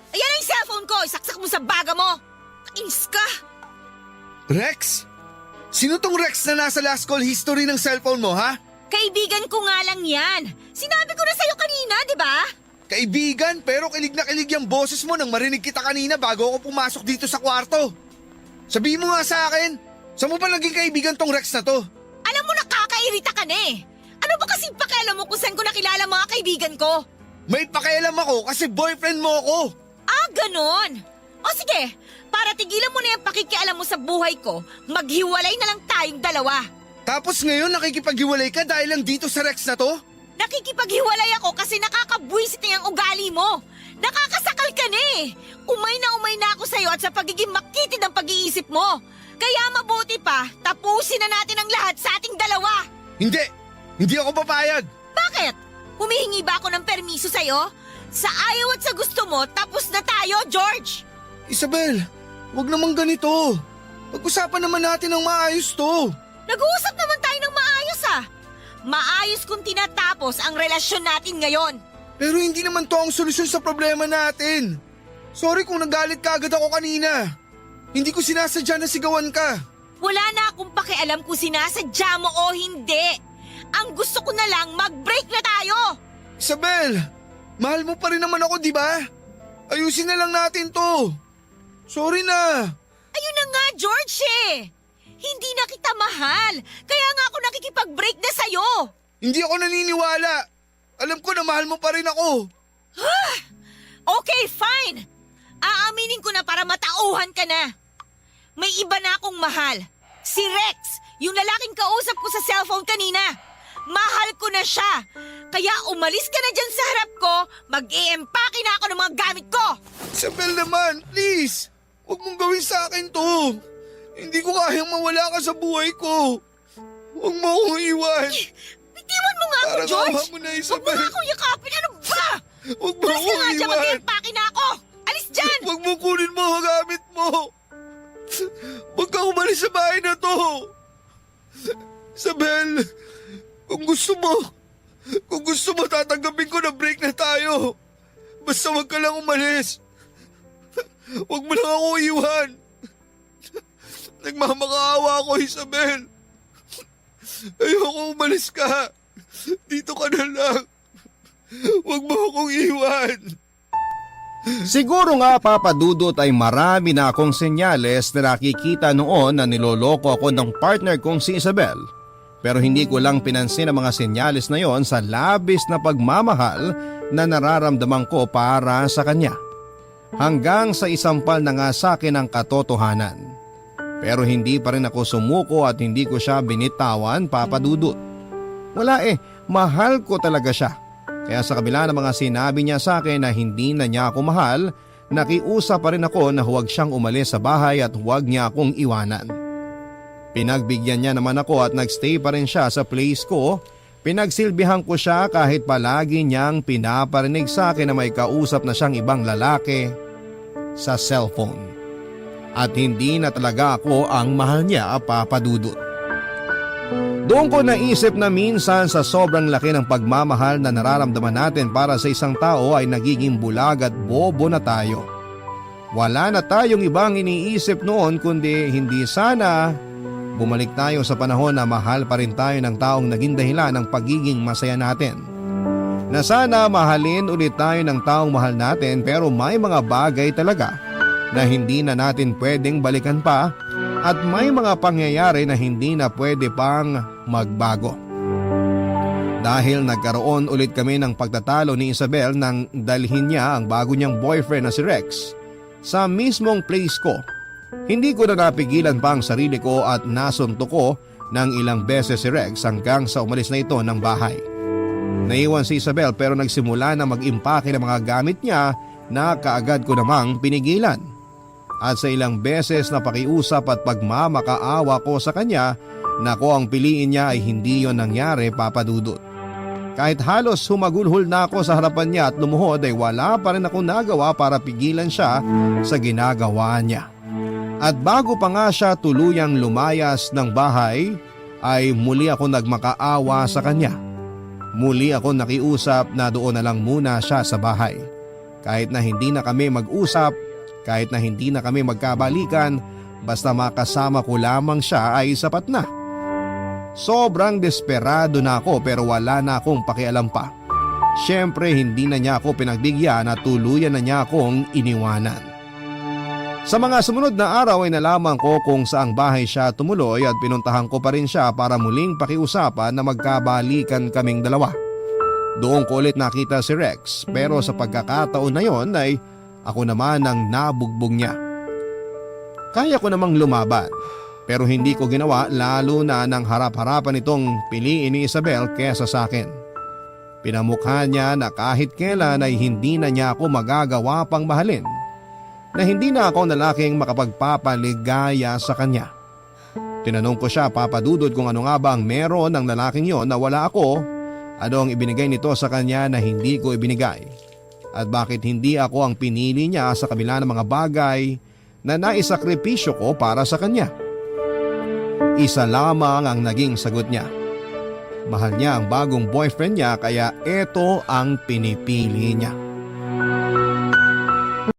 Ayan ang cellphone ko, isaksak mo sa baga mo. Kainis ka. Rex? Sino tong Rex na nasa last call history ng cellphone mo, ha? Kaibigan ko nga lang yan. Sinabi ko na sa'yo kanina, di ba? Kaibigan, pero kilig na kilig yung boses mo nang marinig kita kanina bago ako pumasok dito sa kwarto. Sabihin mo nga sa akin, saan mo ba naging kaibigan tong Rex na to? Alam mo, nakakairita ka na eh. Ano ba kasing pakialam mo kung saan ko nakilala mga kaibigan ko? May pakialam ako kasi boyfriend mo ako. Ganon. O sige, para tigilan mo na yung pakikialam mo sa buhay ko, maghiwalay na lang tayong dalawa. Tapos ngayon nakikipaghiwalay ka dahil lang dito sa Rex na to? Nakikipaghiwalay ako kasi nakakabwisit na yung ugali mo. Nakakasakal ka na eh. Umay na ako sa'yo at sa pagiging makitid ang pag-iisip mo. Kaya mabuti pa, tapusin na natin ang lahat sa ating dalawa. Hindi ako papayag. Bakit? Humihingi ba ako ng permiso sa'yo? Sa ayaw at sa gusto mo, tapos na tayo, George! Isabel, wag naman ganito. Pag-usapan naman natin ng maayos to. Nag-uusap naman tayo ng maayos ah. Maayos kung tinatapos ang relasyon natin ngayon. Pero hindi naman to ang solusyon sa problema natin. Sorry kung nagalit ka agad ako kanina. Hindi ko sinasadya na sigawan ka. Wala na akong pakialam kung sinasadya mo o hindi. Ang gusto ko na lang, mag-break na tayo! Isabel, Mahal mo pa rin naman ako, di ba? Ayusin na lang natin to. Sorry na. Ayun na nga, George eh! Hindi na kita mahal. Kaya nga ako nakikipag-break na sa'yo. Hindi ako naniniwala. Alam ko na mahal mo pa rin ako. Okay, fine. Aaminin ko na para matauhan ka na. May iba na akong mahal. Si Rex, yung lalaking kausap ko sa cellphone kanina. Mahal ko na siya. Kaya umalis ka na dyan sa harap ko, mag-i-empake na ako ng mga gamit ko. Isabel naman, please. Huwag mong gawin sa akin to. Hindi ko kayang mawala ka sa buhay ko. Huwag mo akong iwan. Bitiwan mo nga ako, Parang George. awa mo na, Huwag mo Isabel. nga akong yakapin. Ano ba? Huwag mo Alis ka akong nga dyan, iwan. mag-i-empake na ako. Alis dyan. Huwag mo kunin mo ang gamit mo. Huwag ka umalis sa bahay na to. Isabel, kung gusto mo tatanggapin ko na break na tayo. Basta huwag ka lang umalis. Huwag mo lang ako iwan. Nagmamakaawa ako, Isabel. Ayoko umalis ka. Dito ka na lang. Huwag mo akong iwan. Siguro nga Papa Dudut ay marami na akong senyales na nakikita noon na niloloko ako ng partner kong si Isabel. Pero hindi ko lang pinansin ang mga senyales na yon sa labis na pagmamahal na nararamdaman ko para sa kanya. Hanggang sa isampal na nga sa akin ang katotohanan. Pero hindi pa rin ako sumuko at hindi ko siya binitawan, Papa Dudut. Wala mahal ko talaga siya. Kaya sa kabila ng mga sinabi niya sa akin na hindi na niya ako mahal, nakiusap pa rin ako na huwag siyang umalis sa bahay at huwag niya akong iwanan. Pinagbigyan niya naman ako at nagstay pa rin siya sa place ko. Pinagsilbihan ko siya kahit palagi niyang pinaparinig sa akin na may kausap na siyang ibang lalaki sa cellphone. At hindi na talaga ako ang mahal niya, Papa Dudut. Doon ko naisip na minsan sa sobrang laki ng pagmamahal na nararamdaman natin para sa isang tao ay nagiging bulag at bobo na tayo. Wala na tayong ibang iniisip noon kundi hindi sana bumalik tayo sa panahon na mahal pa rin tayo ng taong naging dahilan ng pagiging masaya natin. Na sana mahalin ulit tayo ng taong mahal natin pero may mga bagay talaga na hindi na natin pwedeng balikan pa at may mga pangyayari na hindi na pwede pang magbago. Dahil nagkaroon ulit kami ng pagtatalo ni Isabel nang dalhin niya ang bago niyang boyfriend na si Rex sa mismong place ko. Hindi ko na napigilan pa ang sarili ko at nasuntok ko ng ilang beses si Rex hanggang sa umalis na ito ng bahay. Naiwan si Isabel pero nagsimula na mag-impake ng mga gamit niya na kaagad ko namang pinigilan. At sa ilang beses na pakiusap at pagmamakaawa ko sa kanya, nako ang piliin niya ay hindi yon nangyari, Papa Dudut. Kahit halos humagulhol na ako sa harapan niya at lumuhod ay wala pa rin ako nagawa para pigilan siya sa ginagawa niya. At bago pa nga siya tuluyang lumayas ng bahay ay muli ako nagmakaawa sa kanya. Muli ako nakiusap na doon na lang muna siya sa bahay. Kahit na hindi na kami mag-usap, kahit na hindi na kami magkabalikan, basta makasama ko lamang siya ay sapat na. Sobrang desperado na ako pero wala na akong pakialam pa. Siyempre hindi na niya ako pinagbigyan at tuluyan na niya akong iniwanan. Sa mga sumunod na araw ay nalaman ko kung saang bahay siya tumuloy at pinuntahan ko pa rin siya para muling pakiusapan na magkabalikan kaming dalawa. Doon ko ulit nakita si Rex pero sa pagkakataon na yon ay ako naman ang nabugbog niya. Kaya ko namang lumaban pero hindi ko ginawa lalo na nang harap-harapan itong piliin ni Isabel kesa sa akin. Pinamukha niya na kahit kailan ay hindi na niya ako magagawa pang mahalin. Na hindi na ako lalaking makapagpapaligaya sa kanya. Tinanong ko siya, Papa Dudut, kung ano nga ba ang meron ng lalaking yon na wala ako, ano ang ibinigay nito sa kanya na hindi ko ibinigay. At bakit hindi ako ang pinili niya sa kabila ng mga bagay na naisakripisyo ko para sa kanya. Isa lamang ang naging sagot niya. Mahal niya ang bagong boyfriend niya kaya ito ang pinipili niya.